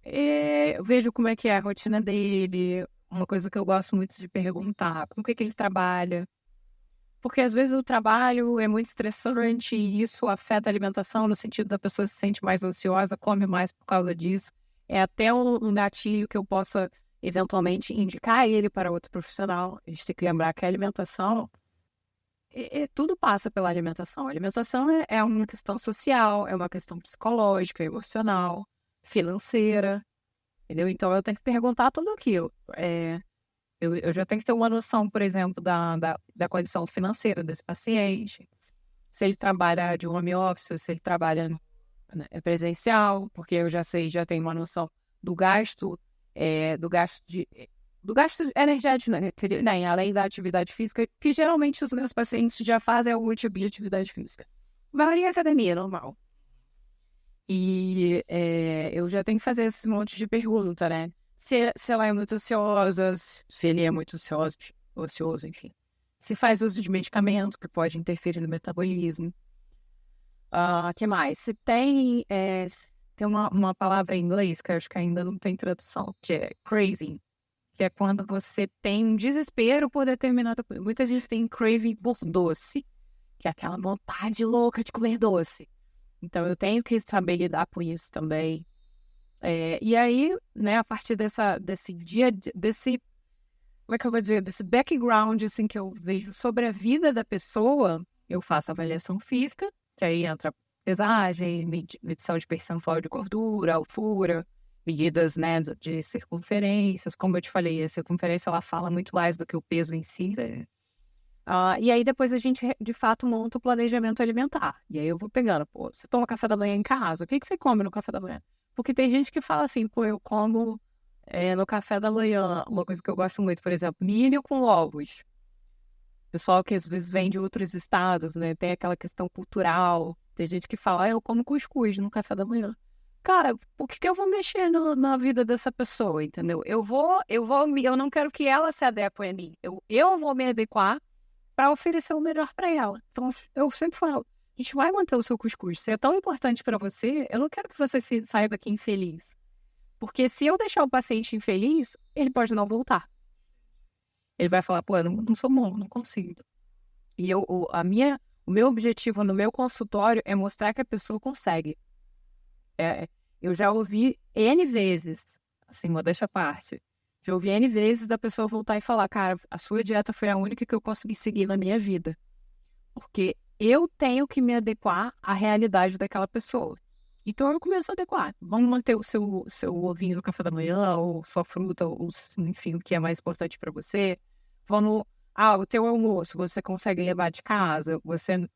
Eu vejo como é que é a rotina dele, uma coisa que eu gosto muito de perguntar, com o que ele trabalha. Porque às vezes o trabalho é muito estressante e isso afeta a alimentação no sentido da pessoa se sente mais ansiosa, come mais por causa disso. É até um gatilho que eu possa eventualmente indicar ele para outro profissional. A gente tem que lembrar que a alimentação, tudo passa pela alimentação. A alimentação é uma questão social, é uma questão psicológica, emocional, financeira, entendeu? Então eu tenho que perguntar tudo aquilo. Eu já tenho que ter uma noção, por exemplo, da condição financeira desse paciente. Se ele trabalha de home office, se ele trabalha presencial, porque eu já tenho uma noção do gasto energético, né? Além da atividade física, que geralmente os meus pacientes já fazem algum tipo de atividade física. Vai à academia, normal. E eu já tenho que fazer esse monte de pergunta, né? Se ela é muito ansiosa, se ele é muito ocioso, enfim. Se faz uso de medicamento que pode interferir no metabolismo. Que mais? Se tem uma palavra em inglês que eu acho que ainda não tem tradução, que é craving, que é quando você tem um desespero por determinada coisa. Muitas vezes tem craving por doce, que é aquela vontade louca de comer doce. Então, eu tenho que saber lidar com isso também. E aí, né, a partir desse como é que eu vou dizer, desse background, assim, que eu vejo sobre a vida da pessoa, eu faço avaliação física, que aí entra pesagem, medição de percentual de gordura, altura, medidas, né, de circunferências. Como eu te falei, a circunferência, ela fala muito mais do que o peso em si, né? E aí depois a gente, de fato, monta o planejamento alimentar. E aí eu vou pegando, pô, você toma café da manhã em casa? O que você come no café da manhã? Porque tem gente que fala assim, pô, eu como no café da manhã, uma coisa que eu gosto muito, por exemplo, milho com ovos. Pessoal que às vezes vem de outros estados, né? Tem aquela questão cultural. Tem gente que fala, eu como cuscuz no café da manhã. Cara, por que eu vou mexer na vida dessa pessoa, entendeu? Eu não quero que ela se adeque a mim. Eu vou me adequar para oferecer o melhor para ela. Então, eu sempre falo, a gente vai manter o seu cuscuz. Se é tão importante para você, eu não quero que você saia daqui infeliz. Porque se eu deixar o paciente infeliz, ele pode não voltar. Ele vai falar, pô, eu não sou bom, não consigo. E o meu objetivo no meu consultório é mostrar que a pessoa consegue. Eu já ouvi N vezes, assim, modéstia à parte, já ouvi N vezes da pessoa voltar e falar, cara, a sua dieta foi a única que eu consegui seguir na minha vida. Porque eu tenho que me adequar à realidade daquela pessoa. Então eu começo a adequar. Vamos manter o seu ovinho no café da manhã, ou sua fruta, ou enfim, o que é mais importante para você. Vamos. O teu almoço, você consegue levar de casa, você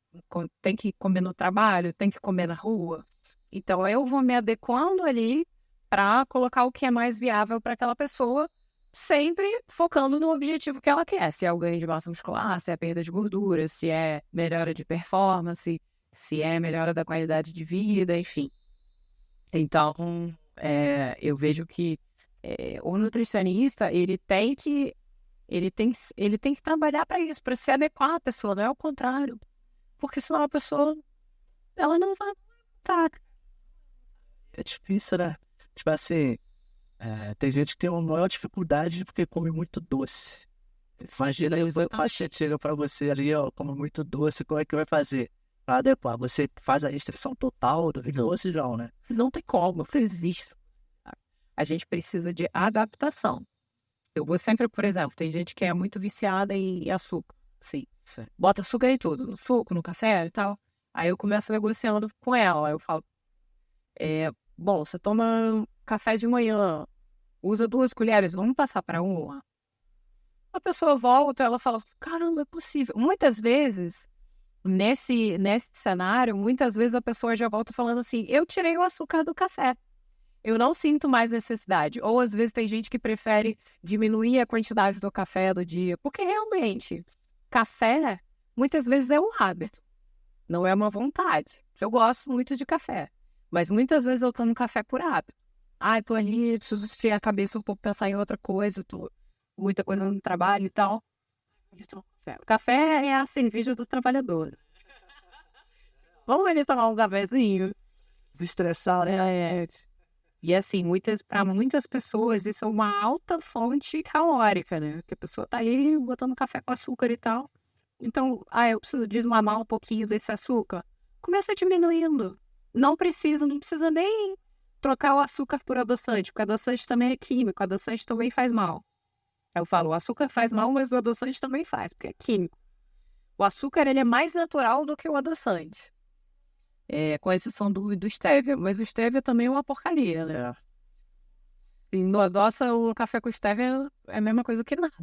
tem que comer no trabalho, tem que comer na rua. Então eu vou me adequando ali para colocar o que é mais viável para aquela pessoa, sempre focando no objetivo que ela quer. Se é o ganho de massa muscular, se é a perda de gordura, se é melhora de performance, se é melhora da qualidade de vida, enfim. Então, eu vejo que o nutricionista, ele tem que trabalhar para isso, para se adequar à pessoa, não é o contrário. Porque senão a pessoa, ela não vai estar. É difícil, né? Tipo assim, tem gente que tem uma maior dificuldade porque come muito doce. Imagina aí, o paciente chega pra você ali, ó, come muito doce, como é que vai fazer? Pra adequar, você faz a restrição total do doce, não, né? Não tem como, não existe. A gente precisa de adaptação. Eu vou sempre, por exemplo, tem gente que é muito viciada em açúcar. Sim. Bota açúcar em tudo, no suco, no café e tal. Aí eu começo negociando com ela. Eu falo, bom, você toma café de manhã, usa 2 colheres, vamos passar para 1. A pessoa volta, ela fala, caramba, é possível. Muitas vezes, nesse cenário, muitas vezes a pessoa já volta falando assim, eu tirei o açúcar do café. Eu não sinto mais necessidade. Ou às vezes tem gente que prefere diminuir a quantidade do café do dia. Porque realmente, café, muitas vezes é um hábito. Não é uma vontade. Eu gosto muito de café. Mas muitas vezes eu tomo café por hábito. Eu tô ali, preciso esfriar a cabeça um pouco, pensar em outra coisa. Tô muita coisa no trabalho e tal. Eu tomo café. O café é a cerveja do trabalhador. Vamos ali tomar um cafezinho? Desestressar, né? E assim, para muitas pessoas isso é uma alta fonte calórica, né? Que a pessoa tá aí botando café com açúcar e tal. Então, eu preciso desmamar um pouquinho desse açúcar. Começa diminuindo. Não precisa nem trocar o açúcar por adoçante, porque adoçante também é químico, adoçante também faz mal. Eu falo, o açúcar faz mal, mas o adoçante também faz, porque é químico. O açúcar, ele é mais natural do que o adoçante. Com exceção do stevia, mas o stevia também é uma porcaria, né? E no adoça, o café com stevia é a mesma coisa que nada.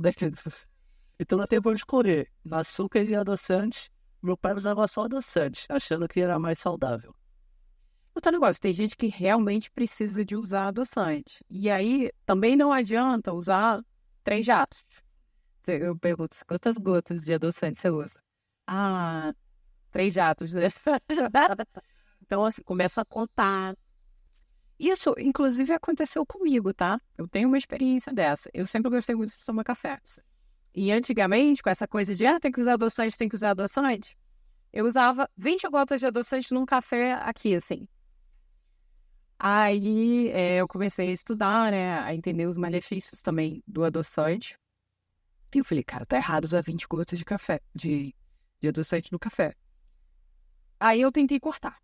Então não tem pra onde escolher. Açúcar e adoçante, meu pai usava só adoçante, achando que era mais saudável. Outro negócio, tem gente que realmente precisa de usar adoçante. E aí, também não adianta usar 3 jatos. Eu pergunto, quantas gotas de adoçante você usa? 3 jatos, né? Então, assim, começa a contar. Isso, inclusive, aconteceu comigo, tá? Eu tenho uma experiência dessa. Eu sempre gostei muito de tomar café. E antigamente, com essa coisa de, tem que usar adoçante, tem que usar adoçante, eu usava 20 gotas de adoçante num café aqui, assim. Aí eu comecei a estudar, né, a entender os malefícios também do adoçante. E eu falei, cara, tá errado usar 20 gotas de café, de adoçante no café. Aí eu tentei cortar.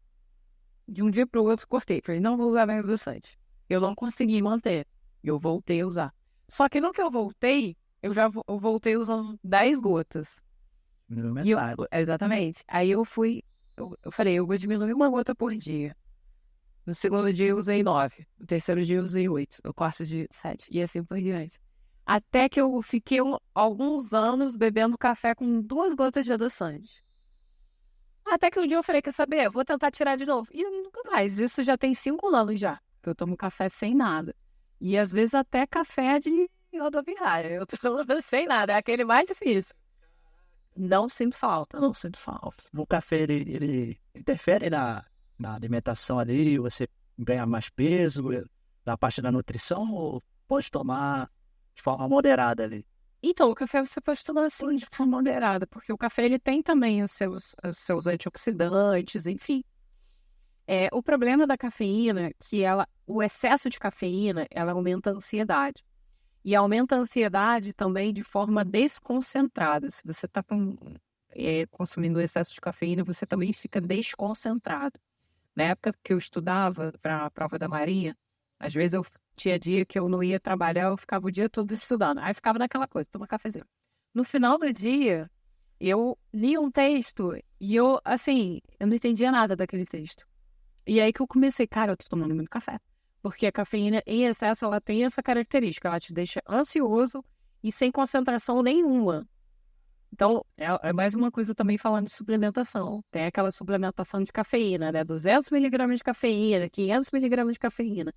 De um dia pro outro, cortei. Falei, não vou usar mais adoçante. Eu não consegui manter. Eu voltei a usar. Só que no que eu voltei, eu voltei usando 10 gotas. E exatamente. Aí eu falei, eu vou diminuir 1 gota por dia. No segundo dia eu usei 9. No terceiro dia eu usei 8. No quarto dia, 7. E assim por diante. Até que eu fiquei alguns anos bebendo café com 2 gotas de adoçante. Até que um dia eu falei, quer saber? Eu vou tentar tirar de novo. E nunca mais. Isso já tem 5 anos já. Que eu tomo café sem nada. E às vezes até café de rodoviária. Eu tomo sem nada. É aquele mais difícil. Não sinto falta. Não sinto falta. O café, ele interfere na alimentação ali? Você ganha mais peso na parte da nutrição? Ou pode tomar de forma moderada ali? Então, o café você pode tomar assim, de forma moderada, porque o café ele tem também os seus antioxidantes, enfim. O problema da cafeína é que o excesso de cafeína, ela aumenta a ansiedade. E aumenta a ansiedade também de forma desconcentrada. Se você está consumindo excesso de cafeína, você também fica desconcentrado. Na época que eu estudava para a prova da Marinha, às vezes eu tinha dia que eu não ia trabalhar, eu ficava o dia todo estudando. Aí ficava naquela coisa, toma cafezinho. No final do dia, eu li um texto e eu não entendia nada daquele texto. E aí que eu comecei, cara, eu tô tomando muito café. Porque a cafeína em excesso, ela tem essa característica, ela te deixa ansioso e sem concentração nenhuma. Então, é mais uma coisa também falando de suplementação. Tem aquela suplementação de cafeína, né? 200 miligramas de cafeína, 500 miligramas de cafeína.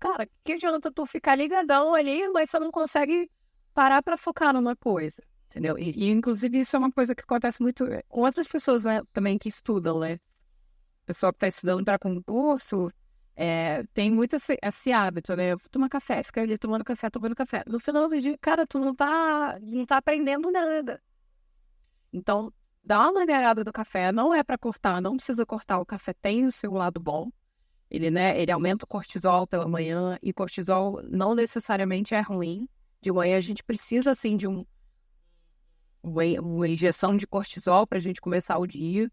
Cara, que adianta tu ficar ligadão ali, mas você não consegue parar pra focar numa coisa, entendeu? E inclusive, isso é uma coisa que acontece muito com outras pessoas, né, também que estudam, né? Pessoa que tá estudando para concurso, tem muito esse hábito, né? Toma café, fica ali tomando café. No final do dia, cara, tu não tá aprendendo nada. Então, dá uma maneirada do café, não é para cortar, não precisa cortar. O café tem o seu lado bom. Ele aumenta o cortisol pela manhã, e cortisol não necessariamente é ruim. De manhã a gente precisa, assim, de uma injeção de cortisol para a gente começar o dia,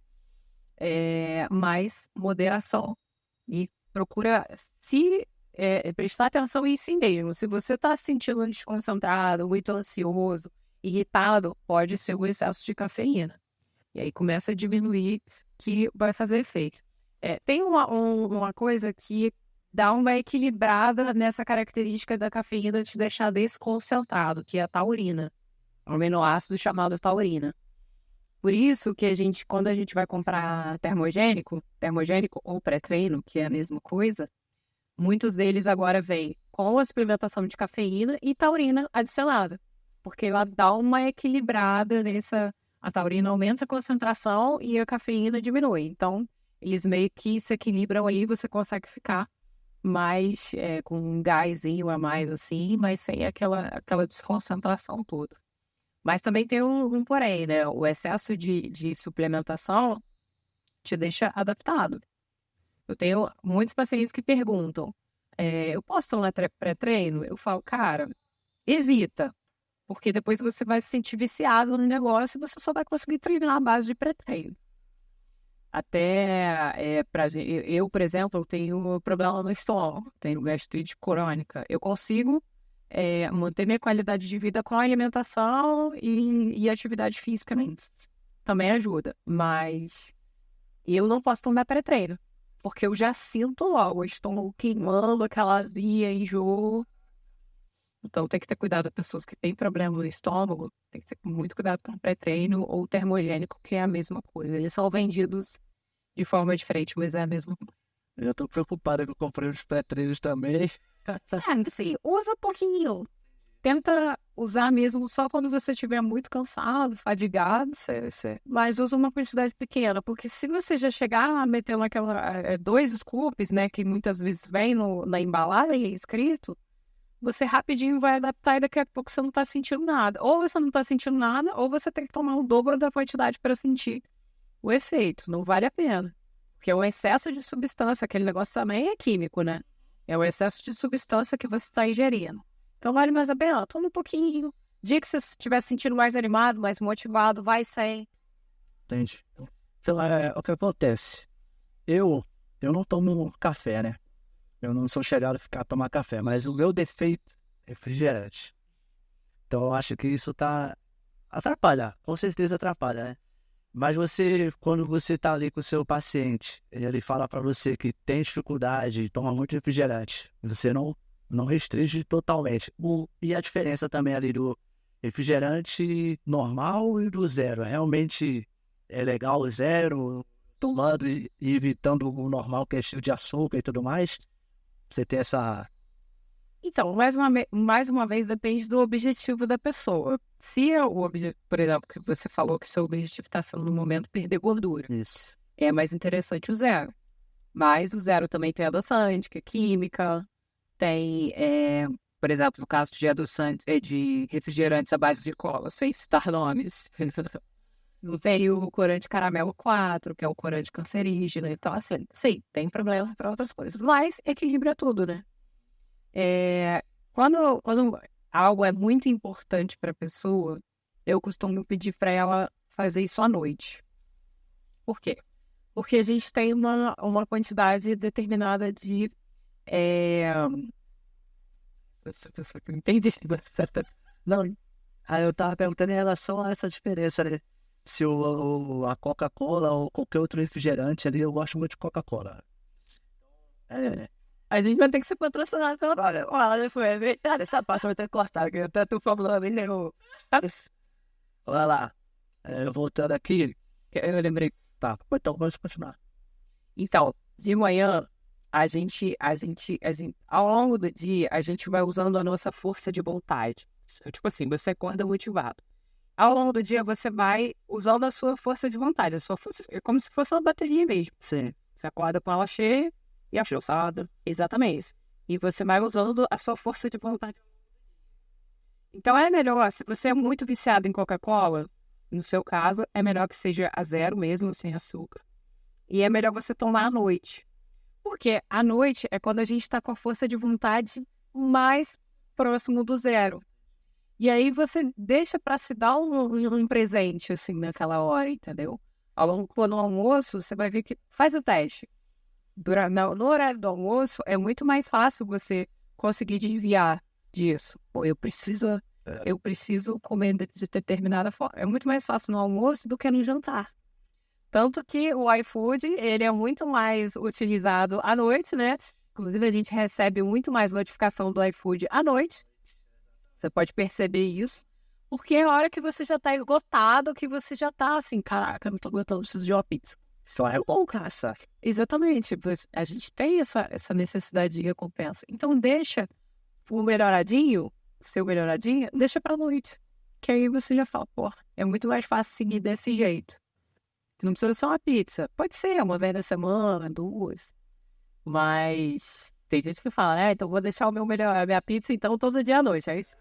mas moderação. E procura prestar atenção em si mesmo. Se você está se sentindo desconcentrado, muito ansioso, irritado, pode ser o excesso de cafeína. E aí começa a diminuir, que vai fazer efeito. Tem uma coisa que dá uma equilibrada nessa característica da cafeína de te deixar desconcentrado, que é a taurina, um aminoácido chamado taurina. Por isso que quando a gente vai comprar termogênico ou pré-treino, que é a mesma coisa, muitos deles agora vêm com a suplementação de cafeína e taurina adicionada, porque ela dá uma equilibrada nessa. A taurina aumenta a concentração e a cafeína diminui. Então, eles meio que se equilibram ali, você consegue ficar mais com um gásinho a mais, assim, mas sem aquela desconcentração toda. Mas também tem um porém, né? O excesso de suplementação te deixa adaptado. Eu tenho muitos pacientes que perguntam, eu posso tomar pré-treino? Eu falo, cara, evita. Porque depois você vai se sentir viciado no negócio e você só vai conseguir treinar à base de pré-treino. Eu, por exemplo, tenho problema no estômago, tenho gastrite crônica. Eu consigo manter minha qualidade de vida com alimentação e atividade física também ajuda. Mas eu não posso tomar pré-treino, porque eu já sinto logo o estômago queimando, aquela azia, enjoo. Então, tem que ter cuidado. Pessoas que têm problema no estômago, tem que ter muito cuidado com pré-treino ou termogênico, que é a mesma coisa. Eles são vendidos de forma diferente, mas é a mesma coisa. Eu tô preocupado que eu comprei os pré-treinos também. Sim, usa um pouquinho. tenta usar mesmo só quando você estiver muito cansado, fadigado, mas usa uma quantidade pequena, porque se você já chegar a meter naquela 2 scoops, né, que muitas vezes vem na embalagem escrito, você rapidinho vai adaptar e daqui a pouco você não tá sentindo nada. Ou você não tá sentindo nada, ou você tem que tomar o dobro da quantidade para sentir o efeito. Não vale a pena. Porque o excesso de substância, aquele negócio também é químico, né? É o excesso de substância que você está ingerindo. Então vale mais a pena. Toma um pouquinho. Dia que você estiver se sentindo mais animado, mais motivado, vai sem. Entendi. Então, o que acontece? Eu não tomo café, né? Eu não sou chegado a ficar a tomar café, mas o meu defeito é refrigerante. Então eu acho que isso atrapalha, com certeza atrapalha, né? Mas quando você tá ali com o seu paciente, ele fala para você que tem dificuldade, toma muito refrigerante, você não restringe totalmente. E a diferença também ali do refrigerante normal e do zero, realmente é legal o zero, tomando e evitando o normal que é cheio de açúcar e tudo mais. Você tem essa... Então, mais uma vez, depende do objetivo da pessoa. Se o objetivo, por exemplo, que você falou que o seu objetivo está sendo no momento perder gordura, Isso. é mais interessante o zero. Mas o zero também tem adoçante, que é química, tem, por exemplo, no caso de adoçantes, de refrigerantes à base de cola, sem citar nomes. Tem o corante caramelo 4, que é o corante cancerígeno. Então, assim, sim, tem problema para outras coisas. Mas equilibra tudo, né? Quando algo é muito importante para a pessoa, eu costumo pedir para ela fazer isso à noite. Por quê? Porque a gente tem uma quantidade determinada de... Essa pessoa que me entendi. Não, aí eu tava perguntando em relação a essa diferença, né? Se a Coca-Cola ou qualquer outro refrigerante ali, eu gosto muito de Coca-Cola. A gente vai ter que ser patrocinado pela Coca-Cola, foi verdade. Essa parte eu vou ter que cortar, que até tu falando ali, né? Olha lá, voltando aqui, Eu lembrei. tá, então vamos continuar. Então, de manhã, ao longo do dia, a gente vai usando a nossa força de vontade. Tipo assim, você acorda motivado. Ao longo do dia, você vai usando a sua força de vontade. A sua força é como se fosse uma bateria mesmo. Sim. Você acorda com ela cheia e achosada. Exatamente. E você vai usando a sua força de vontade. Então, é melhor, se você é muito viciado em Coca-Cola, no seu caso, é melhor que seja a zero mesmo, sem açúcar. E é melhor você tomar à noite. Porque à noite é quando a gente está com a força de vontade mais próximo do zero. E aí você deixa para se dar um presente, assim, naquela hora, entendeu? No almoço, você vai ver que... Faz o teste. No horário do almoço, é muito mais fácil você conseguir desviar disso. Pô, eu preciso comer de determinada forma. É muito mais fácil no almoço do que no jantar. Tanto que o iFood, ele é muito mais utilizado à noite, né? Inclusive, a gente recebe muito mais notificação do iFood à noite. Você pode perceber isso. Porque é a hora que você já tá esgotado, que você já tá assim, caraca, não tô aguentando, preciso de uma pizza. Só é bom, cara, sabe? Exatamente. A gente tem essa necessidade de recompensa. Então, deixa o seu melhoradinho, deixa pra noite. Que aí você já fala, pô, é muito mais fácil seguir desse jeito. Não precisa ser uma pizza. Pode ser uma vez na semana, 2. Mas tem gente que fala, né? Então vou deixar a minha pizza então todo dia à noite. É isso.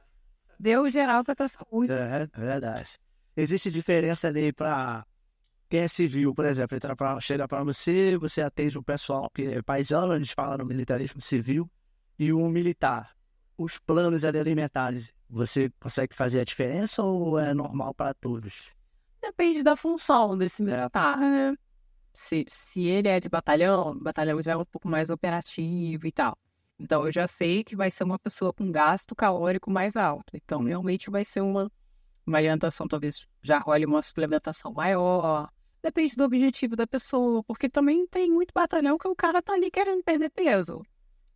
Deu geral pra tua saúde. É verdade. Existe diferença ali pra quem é civil, por exemplo, chega pra você atende o pessoal que é paisano, a gente fala no militarismo civil, e o militar. Os planos ali alimentares, você consegue fazer a diferença ou é normal para todos? Depende da função desse militar, né? Se ele é de batalhão, o batalhão já é um pouco mais operativo e tal. Então, eu já sei que vai ser uma pessoa com gasto calórico mais alto. Então, realmente vai ser uma alimentação, talvez já role uma suplementação maior. Depende do objetivo da pessoa, porque também tem muito batalhão que o cara tá ali querendo perder peso.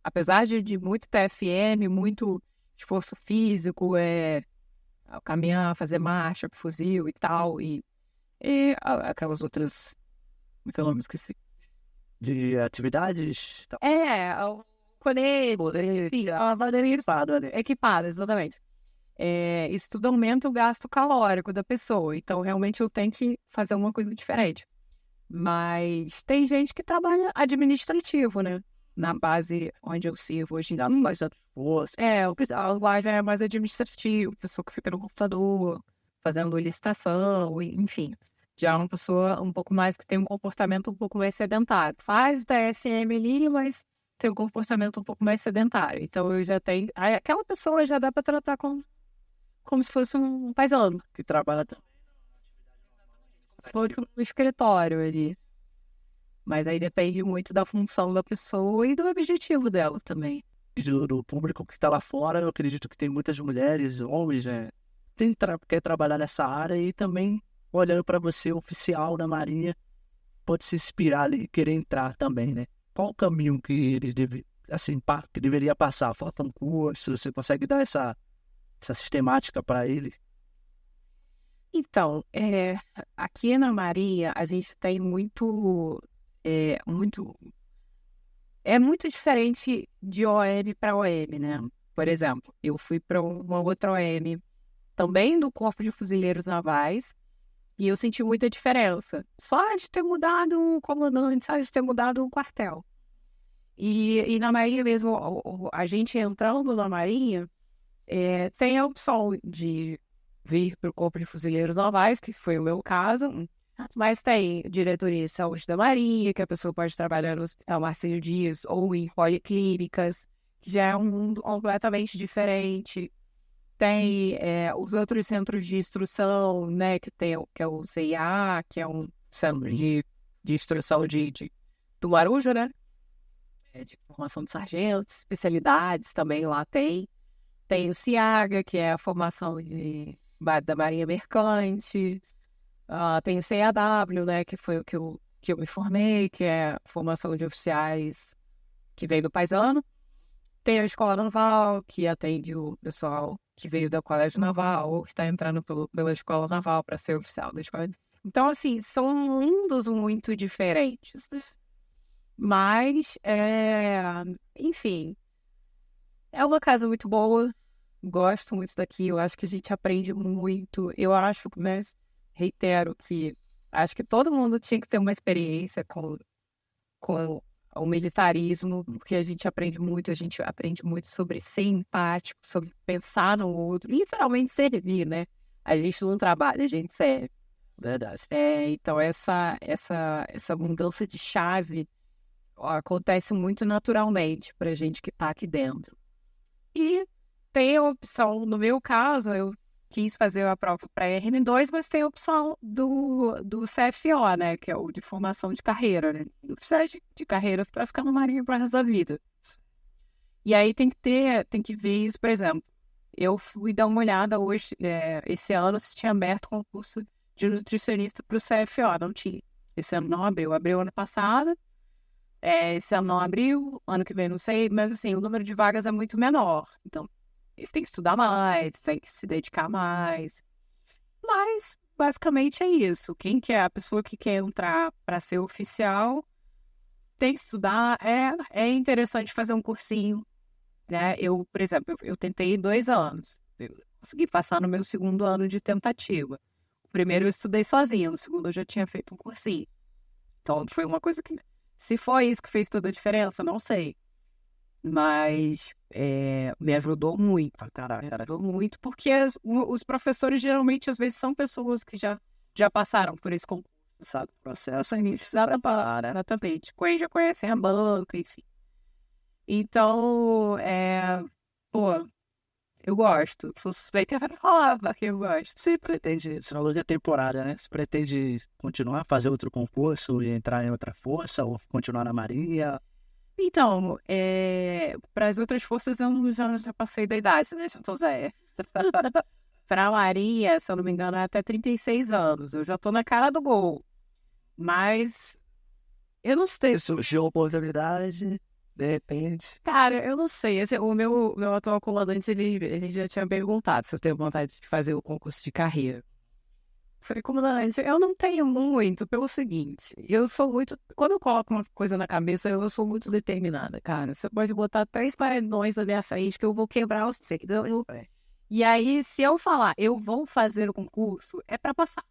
Apesar de muito TFM, muito esforço físico, caminhar, fazer marcha, fuzil e tal, e aquelas outras... Muito nome, esqueci. De atividades? O colete, enfim, a bandeira equipada, exatamente. isso tudo aumenta o gasto calórico da pessoa. Então, realmente, eu tenho que fazer uma coisa diferente. Mas tem gente que trabalha administrativo, né? Na base onde eu sirvo hoje em dia. Mais da força. O pessoal lá já é mais administrativo, pessoa que fica no computador, fazendo licitação, enfim. Já é uma pessoa um pouco mais que tem um comportamento um pouco mais sedentário. Faz o TSM ali, mas tem um comportamento um pouco mais sedentário. Então, eu já tenho... Aquela pessoa já dá para tratar como se fosse um paisano. Que trabalha também. Se fosse um escritório ali. Mas aí depende muito da função da pessoa e do objetivo dela também. Do público que está lá fora, eu acredito que tem muitas mulheres, homens, quer trabalhar nessa área e também, olhando para você, oficial da Marinha, pode se inspirar ali e querer entrar também, né? Qual o caminho que ele que deveria passar? Falta um curso, você consegue dar essa sistemática para ele? Então, aqui na Marinha, a gente tem muito... É muito diferente de OM para OM, né? Por exemplo, eu fui para uma outra OM, também do Corpo de Fuzileiros Navais, e eu senti muita diferença. Só de ter mudado o comandante, só de ter mudado o quartel. E na Marinha mesmo, a gente entrando na Marinha, tem a opção de vir para o Corpo de Fuzileiros Navais, que foi o meu caso, mas tem diretoria de saúde da Marinha, que a pessoa pode trabalhar no Hospital Marcílio Dias ou em policlínicas, que já é um mundo completamente diferente. Tem os outros centros de instrução, né, que é o CIA, que é um centro de instrução do Marujo, né? De formação de sargentos, especialidades também lá tem. Tem o CIAGA, que é a formação da Marinha Mercante. Tem o CAW, né, que foi o que eu me formei, que é a formação de oficiais que veio do paisano. Tem a Escola Naval, que atende o pessoal que veio do Colégio Naval ou que está entrando pela Escola Naval para ser oficial da escola. Então, assim, são mundos muito diferentes. Mas, enfim, é uma casa muito boa. Gosto muito daqui. Eu acho que a gente aprende muito. Eu acho, né, reitero que acho que todo mundo tinha que ter uma experiência com o militarismo, porque a gente aprende muito sobre ser empático, sobre pensar no outro, literalmente servir, né? A gente não trabalha, a gente serve. Verdade. Então essa mudança de chave acontece muito naturalmente pra gente que tá aqui dentro. E tem a opção, no meu caso, eu quis fazer a prova para RM2, mas tem a opção do CFO, né? Que é o de formação de carreira, né? Oficial de carreira para ficar no Marinha pro resto da vida. E aí tem que ver isso, por exemplo. Eu fui dar uma olhada hoje, esse ano, se tinha aberto concurso de nutricionista para o CFO. Não tinha. Esse ano não abriu. Abriu ano passado. Esse ano não abriu. Ano que vem não sei. Mas, assim, o número de vagas é muito menor. Então, tem que estudar mais, tem que se dedicar mais. Mas, basicamente, é isso. Quem quer, a pessoa que quer entrar para ser oficial, tem que estudar. É interessante fazer um cursinho, né? Eu, por exemplo, eu tentei 2 anos. Eu consegui passar no meu segundo ano de tentativa. O primeiro eu estudei sozinha, no segundo eu já tinha feito um cursinho. Então, foi uma coisa que... Se foi isso que fez toda a diferença, não sei. Mas me ajudou muito, cara. Me ajudou muito, porque os professores geralmente, às vezes, são pessoas que já passaram por esse concurso, sabe? Processo exatamente. Já conhecem a banca, enfim. Então, pô, eu gosto. Sou suspeita para falar, porque eu gosto. Você pretende, se não é temporária, né? Você pretende continuar a fazer outro concurso e entrar em outra força ou continuar na Marinha? Então, para as outras forças eu já passei da idade, né? Já tô velha. Para a Marinha, se eu não me engano, é até 36 anos. Eu já tô na cara do gol. Mas eu não sei. Se surgiu a oportunidade, de repente. Cara, eu não sei. O meu atual comandante, ele já tinha perguntado se eu tenho vontade de fazer o concurso de carreira. Falei, comandante, eu não tenho muito, pelo seguinte, eu sou muito... Quando eu coloco uma coisa na cabeça, eu sou muito determinada, cara. Você pode botar 3 paredões na minha frente que eu vou quebrar os... E aí, se eu falar, eu vou fazer o concurso, é para passar.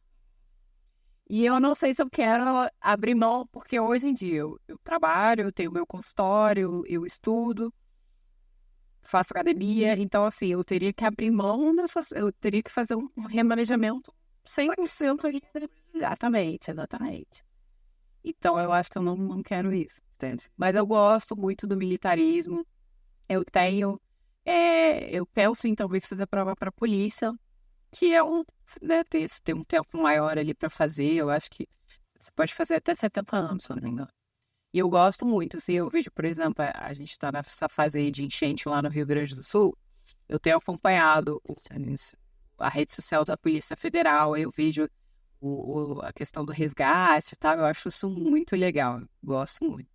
E eu não sei se eu quero abrir mão, porque hoje em dia eu trabalho, eu tenho meu consultório, eu estudo, faço academia, então assim, eu teria que abrir mão eu teria que fazer um remanejamento 100% ali. Exatamente, exatamente. Então eu acho que eu não quero isso. Entende? Mas eu gosto muito do militarismo. Eu penso em talvez fazer prova para a polícia, que é né, tem um tempo maior ali para fazer. Eu acho que você pode fazer até 70 anos, se eu não me engano. E eu gosto muito, assim, eu vejo, por exemplo, a gente está nessa fase aí de enchente lá no Rio Grande do Sul. Eu tenho acompanhado a rede social da Polícia Federal, eu vejo a questão do resgate e tal. Eu acho isso muito legal, gosto muito.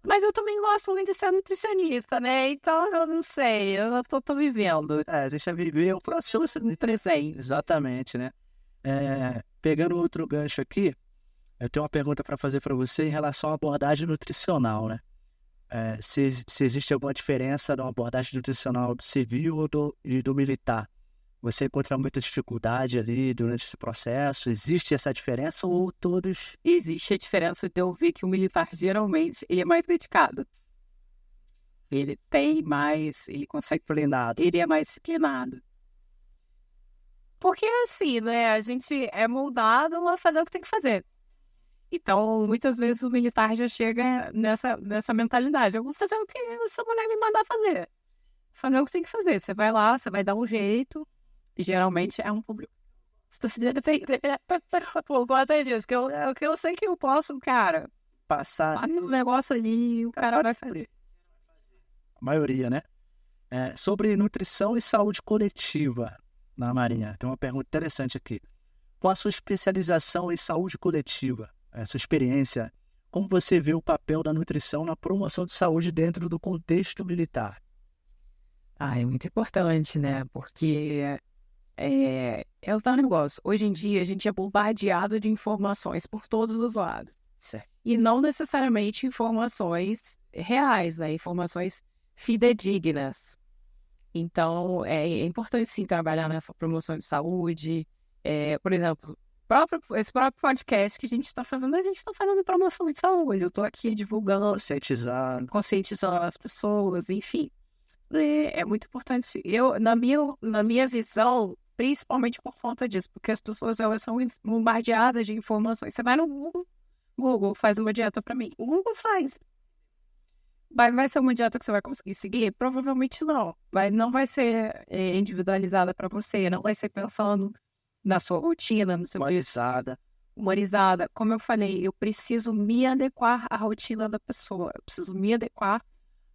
Mas eu também gosto muito de ser nutricionista, né? Então, eu não sei, eu tô vivendo. A gente já viveu o processo de presente. Exatamente, né? Pegando outro gancho aqui, eu tenho uma pergunta para fazer para você em relação à abordagem nutricional, né? Se existe alguma diferença da abordagem nutricional do civil e do militar. Você encontra muita dificuldade ali durante esse processo? Existe essa diferença ou todos... Existe a diferença de eu ver que o militar, geralmente, ele é mais dedicado. Ele consegue Treinado. ele é mais disciplinado. Porque assim, né, a gente é moldado a fazer o que tem que fazer. Então, muitas vezes o militar já chega nessa mentalidade. Eu vou fazer o que essa mulher me mandar fazer. Fazer o que tem que fazer. Você vai lá, você vai dar um jeito. E geralmente é um público. Por conta disso, que eu sei que eu posso, cara, Passar passa um negócio ali, o cara vai fazer. A maioria, né? Sobre nutrição e saúde coletiva na Marinha. Tem uma pergunta interessante aqui. Com a sua especialização em saúde coletiva, essa experiência, como você vê o papel da nutrição na promoção de saúde dentro do contexto militar? É muito importante, né? Porque é o tal negócio. Hoje em dia, a gente é bombardeado de informações por todos os lados. Certo. E não necessariamente informações reais, né? Informações fidedignas. Então, é importante, sim, trabalhar nessa promoção de saúde. Por exemplo, esse próprio podcast que a gente está fazendo promoção de saúde. Eu estou aqui divulgando, conscientizando as pessoas, enfim. É muito importante. Na minha visão, principalmente por conta disso, porque as pessoas elas são bombardeadas de informações. Você vai no Google faz uma dieta para mim. O Google faz. Mas vai ser uma dieta que você vai conseguir seguir? Provavelmente não. Não vai ser individualizada para você, não vai ser pensando na sua rotina, no seu humanizada. Como eu falei, eu preciso me adequar à rotina da pessoa. Eu preciso me adequar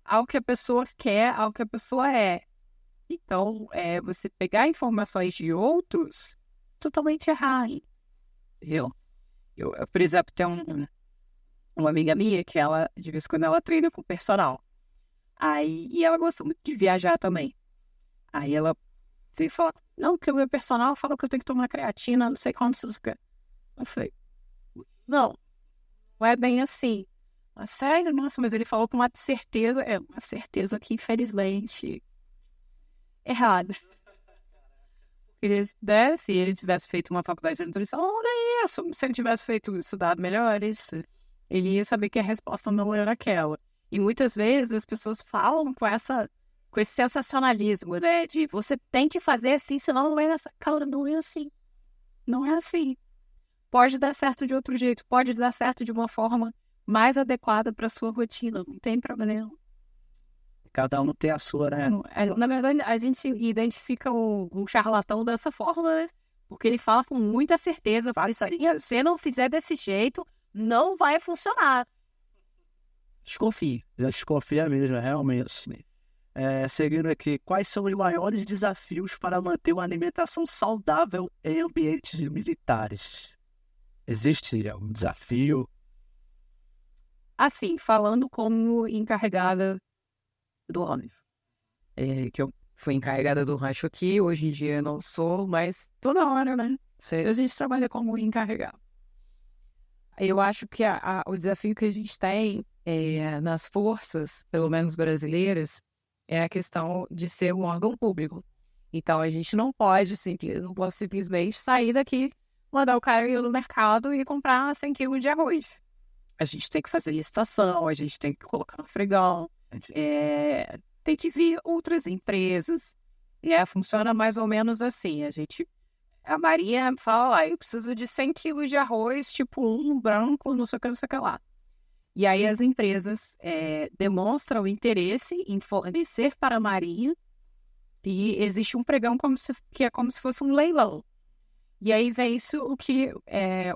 ao que a pessoa quer, ao que a pessoa é. Então, você pegar informações de outros, totalmente errado. Eu, por exemplo, tenho uma amiga minha que ela, de vez em quando, ela treina com personal. E ela gosta muito de viajar também. Aí ela veio falar, não, porque o meu personal fala que eu tenho que tomar creatina, não sei quanto. Eu falei, não é bem assim. Sério? Nossa, mas ele falou com uma certeza que, infelizmente, errada. Se ele tivesse feito uma faculdade de nutrição, olha isso. Se ele tivesse estudado melhor, ele ia saber que a resposta não era aquela. E muitas vezes as pessoas falam com esse sensacionalismo, né? De você tem que fazer assim, senão não é nessa. Cara, não é assim. Não é assim. Pode dar certo de outro jeito, pode dar certo de uma forma mais adequada para sua rotina, não tem problema. Cada um tem a sua, né? Na verdade, a gente identifica um charlatão dessa forma, né? Porque ele fala com muita certeza. Se você não fizer desse jeito, não vai funcionar. Desconfie. Já desconfia mesmo, realmente. Seguindo aqui, quais são os maiores desafios para manter uma alimentação saudável em ambientes militares? Existe algum desafio? Assim, falando como encarregada do rancho. Que eu fui encarregada do rancho aqui, hoje em dia eu não sou, mas toda hora, né? A gente trabalha como encarregado. Eu acho que o desafio que a gente tem nas forças, pelo menos brasileiras, é a questão de ser um órgão público. Então, a gente não pode simplesmente sair daqui, mandar o cara ir no mercado e comprar 100 quilos de arroz. A gente tem que fazer licitação, a gente tem que colocar no fregão, tem que vir outras empresas. Funciona mais ou menos assim. A Maria fala, eu preciso de 100 quilos de arroz, tipo um branco, não sei o que lá. E aí as empresas demonstram interesse em fornecer para a Maria e existe um pregão que é como se fosse um leilão. E aí vem isso o que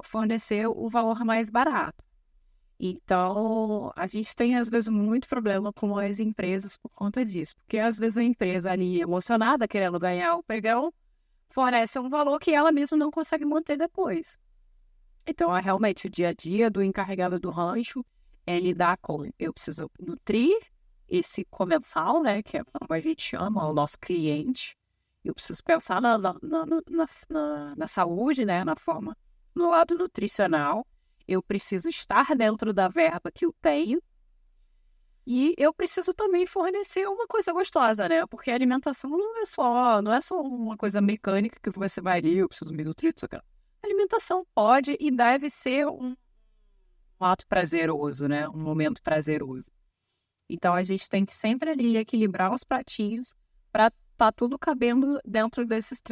forneceu o valor mais barato. Então, a gente tem, às vezes, muito problema com as empresas por conta disso. Porque, às vezes, a empresa ali, emocionada, querendo ganhar o pregão, fornece um valor que ela mesma não consegue manter depois. Então, realmente, o dia a dia do encarregado do rancho é lidar com... Eu preciso nutrir esse comensal, né? Que é como a gente chama, o nosso cliente. Eu preciso pensar na saúde, né? No lado nutricional. Eu preciso estar dentro da verba que eu tenho e eu preciso também fornecer uma coisa gostosa, né? Porque a alimentação não é só uma coisa mecânica que você vai ali, eu preciso me nutrir, isso aqui. A alimentação pode e deve ser um ato prazeroso, né? Um momento prazeroso. Então, a gente tem que sempre ali equilibrar os pratinhos para tá tudo cabendo dentro dessas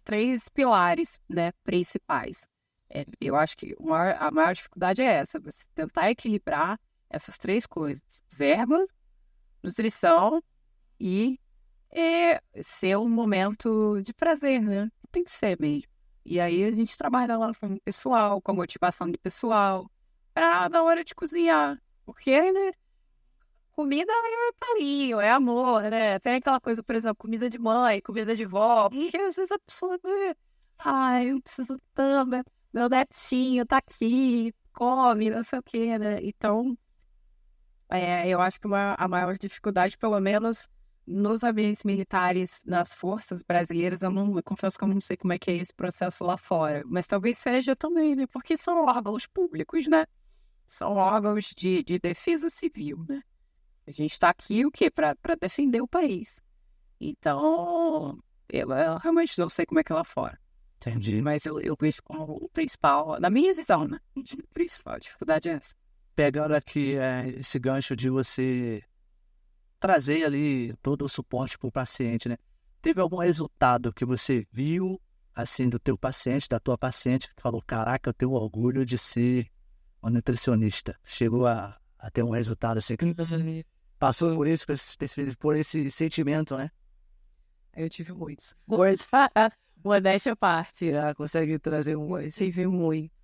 três pilares, né? Principais. Eu acho que a maior dificuldade é essa, você tentar equilibrar essas três coisas. Verba, nutrição e ser um momento de prazer, né? Tem que ser mesmo. E aí a gente trabalha lá com o pessoal, com a motivação do pessoal, na hora de cozinhar. Porque, né, comida é carinho, é amor, né? Tem aquela coisa, por exemplo, comida de mãe, comida de vó, porque às vezes a pessoa, né? Ai, eu preciso também. Meu netinho tá aqui, come, não sei o quê, né? Então, eu acho que a maior dificuldade, pelo menos nos ambientes militares, nas forças brasileiras, eu confesso que eu não sei como é que é esse processo lá fora, mas talvez seja também, né? Porque são órgãos públicos, né? São órgãos de defesa civil, né? A gente tá aqui, o quê? Para defender o país. Então, eu realmente não sei como é que é lá fora. Entendi. Mas eu vejo como o principal, na minha visão, né? A principal dificuldade é essa. Pegando aqui esse gancho de você trazer ali todo o suporte para o paciente, né? Teve algum resultado que você viu, assim, do teu paciente, da tua paciente, que falou, caraca, eu tenho orgulho de ser um nutricionista. Chegou a ter um resultado assim, que você passou por esse sentimento, né? Eu tive muitos. Modéstia à parte. Consegue trazer um... Eu tive muitos.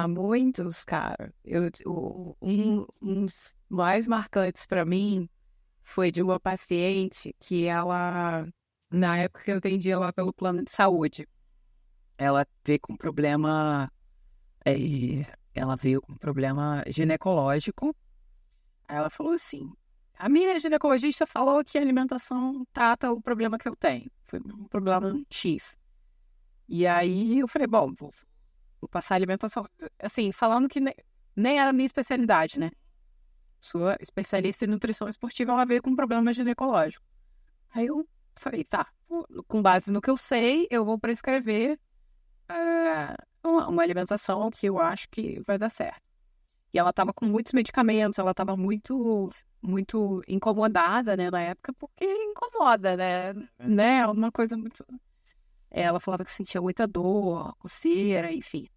Muitos, cara. Uns mais marcantes para mim foi de uma paciente que ela, na época que eu atendi ela pelo plano de saúde, ela veio com problema ginecológico. Aí ela falou assim, a minha ginecologista falou que a alimentação trata o problema que eu tenho. Foi um problema X. E aí eu falei, bom, vou passar a alimentação. Assim, falando que nem era a minha especialidade, né? Sou especialista em nutrição esportiva, ela veio com um problema ginecológico. Aí eu falei, tá, com base no que eu sei, eu vou prescrever uma alimentação que eu acho que vai dar certo. E ela estava com muitos medicamentos, ela estava muito, muito incomodada, né, na época, porque incomoda, né? Uma coisa muito... Ela falava que sentia muita dor, coceira, enfim.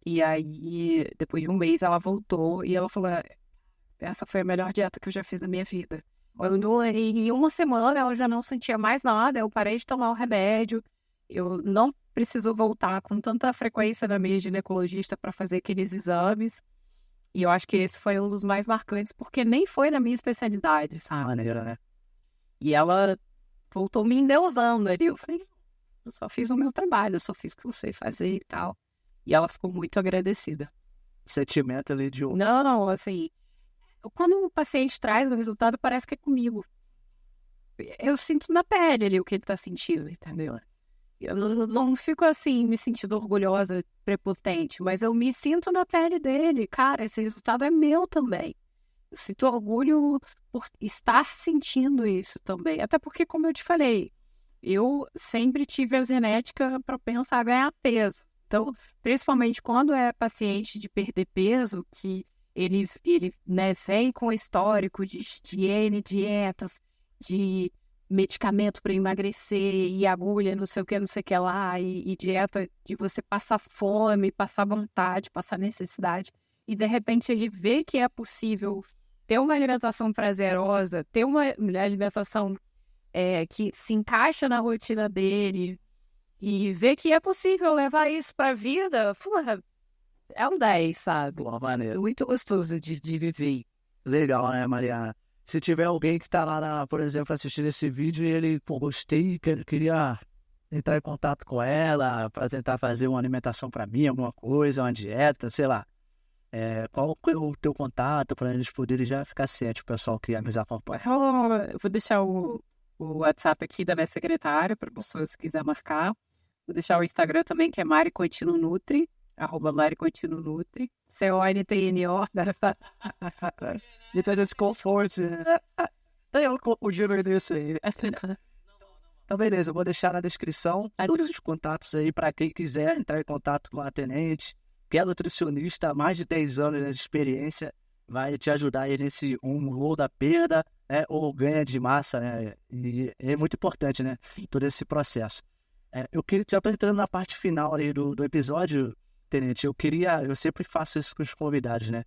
E aí, depois de um mês, ela voltou e ela falou, essa foi a melhor dieta que eu já fiz na minha vida. Em uma semana, eu já não sentia mais nada, eu parei de tomar o remédio, eu não preciso voltar com tanta frequência na minha ginecologista para fazer aqueles exames. E eu acho que esse foi um dos mais marcantes, porque nem foi na minha especialidade, sabe? Maneira, né? E ela voltou me endeusando ali. Eu falei, eu só fiz o meu trabalho, eu só fiz o que eu sei fazer e tal. E ela ficou muito agradecida. Sentimento ali de... Não, assim, quando o paciente traz o resultado, parece que é comigo. Eu sinto na pele ali o que ele tá sentindo, entendeu? Eu não fico assim, me sentindo orgulhosa, prepotente, mas eu me sinto na pele dele. Cara, esse resultado é meu também. sinto orgulho por estar sentindo isso também. Até porque, como eu te falei, eu sempre tive a genética propensa a ganhar peso. Então, principalmente quando é paciente de perder peso, que ele né, vem com histórico de N dietas, de medicamento para emagrecer, e agulha, não sei o que lá, e dieta de você passar fome, passar vontade, passar necessidade. E, de repente, ele vê que é possível ter uma alimentação prazerosa, ter uma alimentação que se encaixa na rotina dele, e ver que é possível levar isso para a vida, porra, é um 10, sabe? Boa maneira. Muito gostoso de viver. Legal, né, Mariana? Se tiver alguém que tá lá, por exemplo, assistindo esse vídeo e ele, pô, gostei, queria entrar em contato com ela para tentar fazer uma alimentação para mim, alguma coisa, uma dieta, sei lá. Qual que é o teu contato para eles poderem já ficar cientes, o pessoal que nos acompanha? Eu vou deixar o WhatsApp aqui da minha secretária para pessoas que quiser marcar. Vou deixar o Instagram também, que é Mari Contino Nutri, @Mari Contino Nutri, CONTNO. Então, desconforto, né? Tem um confundido nisso aí. Então, beleza, eu vou deixar na descrição todos os contatos aí para quem quiser entrar em contato com a Tenente, que é nutricionista há mais de 10 anos de experiência, vai te ajudar aí nesse ou da perda, né, ou ganha de massa, né? E é muito importante, né? Todo esse processo. Eu queria, já estou entrando na parte final aí do episódio, Tenente. Eu sempre faço isso com os convidados, né?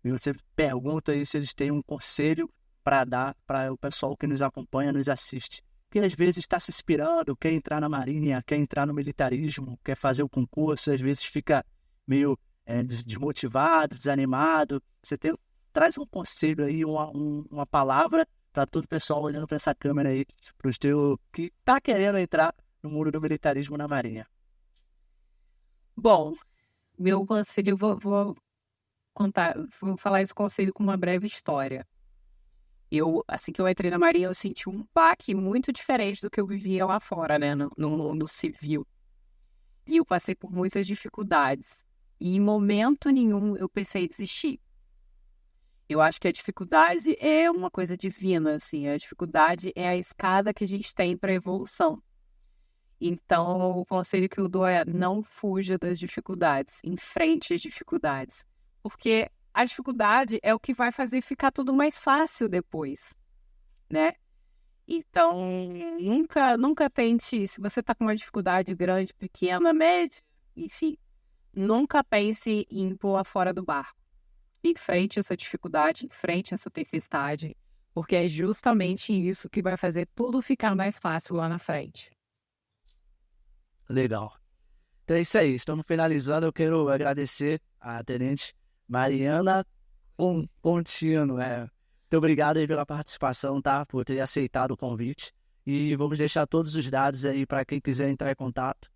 Eu sempre pergunto aí se eles têm um conselho para dar para o pessoal que nos acompanha, nos assiste. Que às vezes está se inspirando, quer entrar na marinha, quer entrar no militarismo, quer fazer o concurso, às vezes fica meio desmotivado, desanimado. Traz um conselho aí, uma palavra para todo o pessoal olhando para essa câmera aí, para os teus que tá querendo entrar no mundo do militarismo na marinha. Bom, meu conselho, vou falar esse conselho com uma breve história. Assim que eu entrei na marinha, eu senti um baque muito diferente do que eu vivia lá fora, né, no civil. E eu passei por muitas dificuldades. E em momento nenhum eu pensei em desistir. Eu acho que a dificuldade é uma coisa divina, assim. A dificuldade é a escada que a gente tem para a evolução. Então, o conselho que eu dou é não fuja das dificuldades, enfrente as dificuldades. Porque a dificuldade é o que vai fazer ficar tudo mais fácil depois, né? Então, nunca tente, se você está com uma dificuldade grande, pequena, média, enfim, nunca pense em pular fora do barco. Enfrente essa dificuldade, enfrente essa tempestade, porque é justamente isso que vai fazer tudo ficar mais fácil lá na frente. Legal. Então é isso aí, estamos finalizando. Eu quero agradecer a Tenente Mariana Contino. Muito obrigado aí pela participação, tá? Por ter aceitado o convite. E vamos deixar todos os dados aí para quem quiser entrar em contato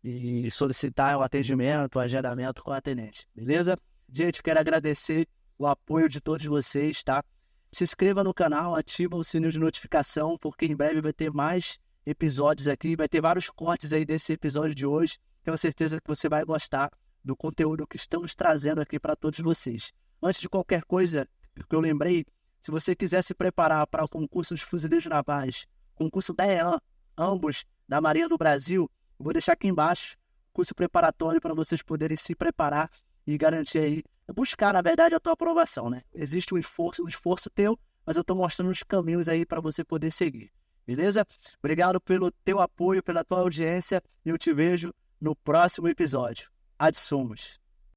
e solicitar o atendimento, o agendamento com a Tenente, beleza? Gente, quero agradecer o apoio de todos vocês, tá? Se inscreva no canal, ativa o sininho de notificação, porque em breve vai ter mais episódios aqui, vai ter vários cortes aí desse episódio de hoje. Tenho certeza que você vai gostar do conteúdo que estamos trazendo aqui para todos vocês. Antes de qualquer coisa, que eu lembrei, se você quiser se preparar para o concurso de fuzileiros navais, concurso da EAN, ambos da Marinha do Brasil, eu vou deixar aqui embaixo o curso preparatório para vocês poderem se preparar e garantir aí, buscar, na verdade, a tua aprovação, né? Existe um esforço teu, mas eu estou mostrando os caminhos aí para você poder seguir, beleza? Obrigado pelo teu apoio, pela tua audiência e eu te vejo no próximo episódio. Ad Sumos.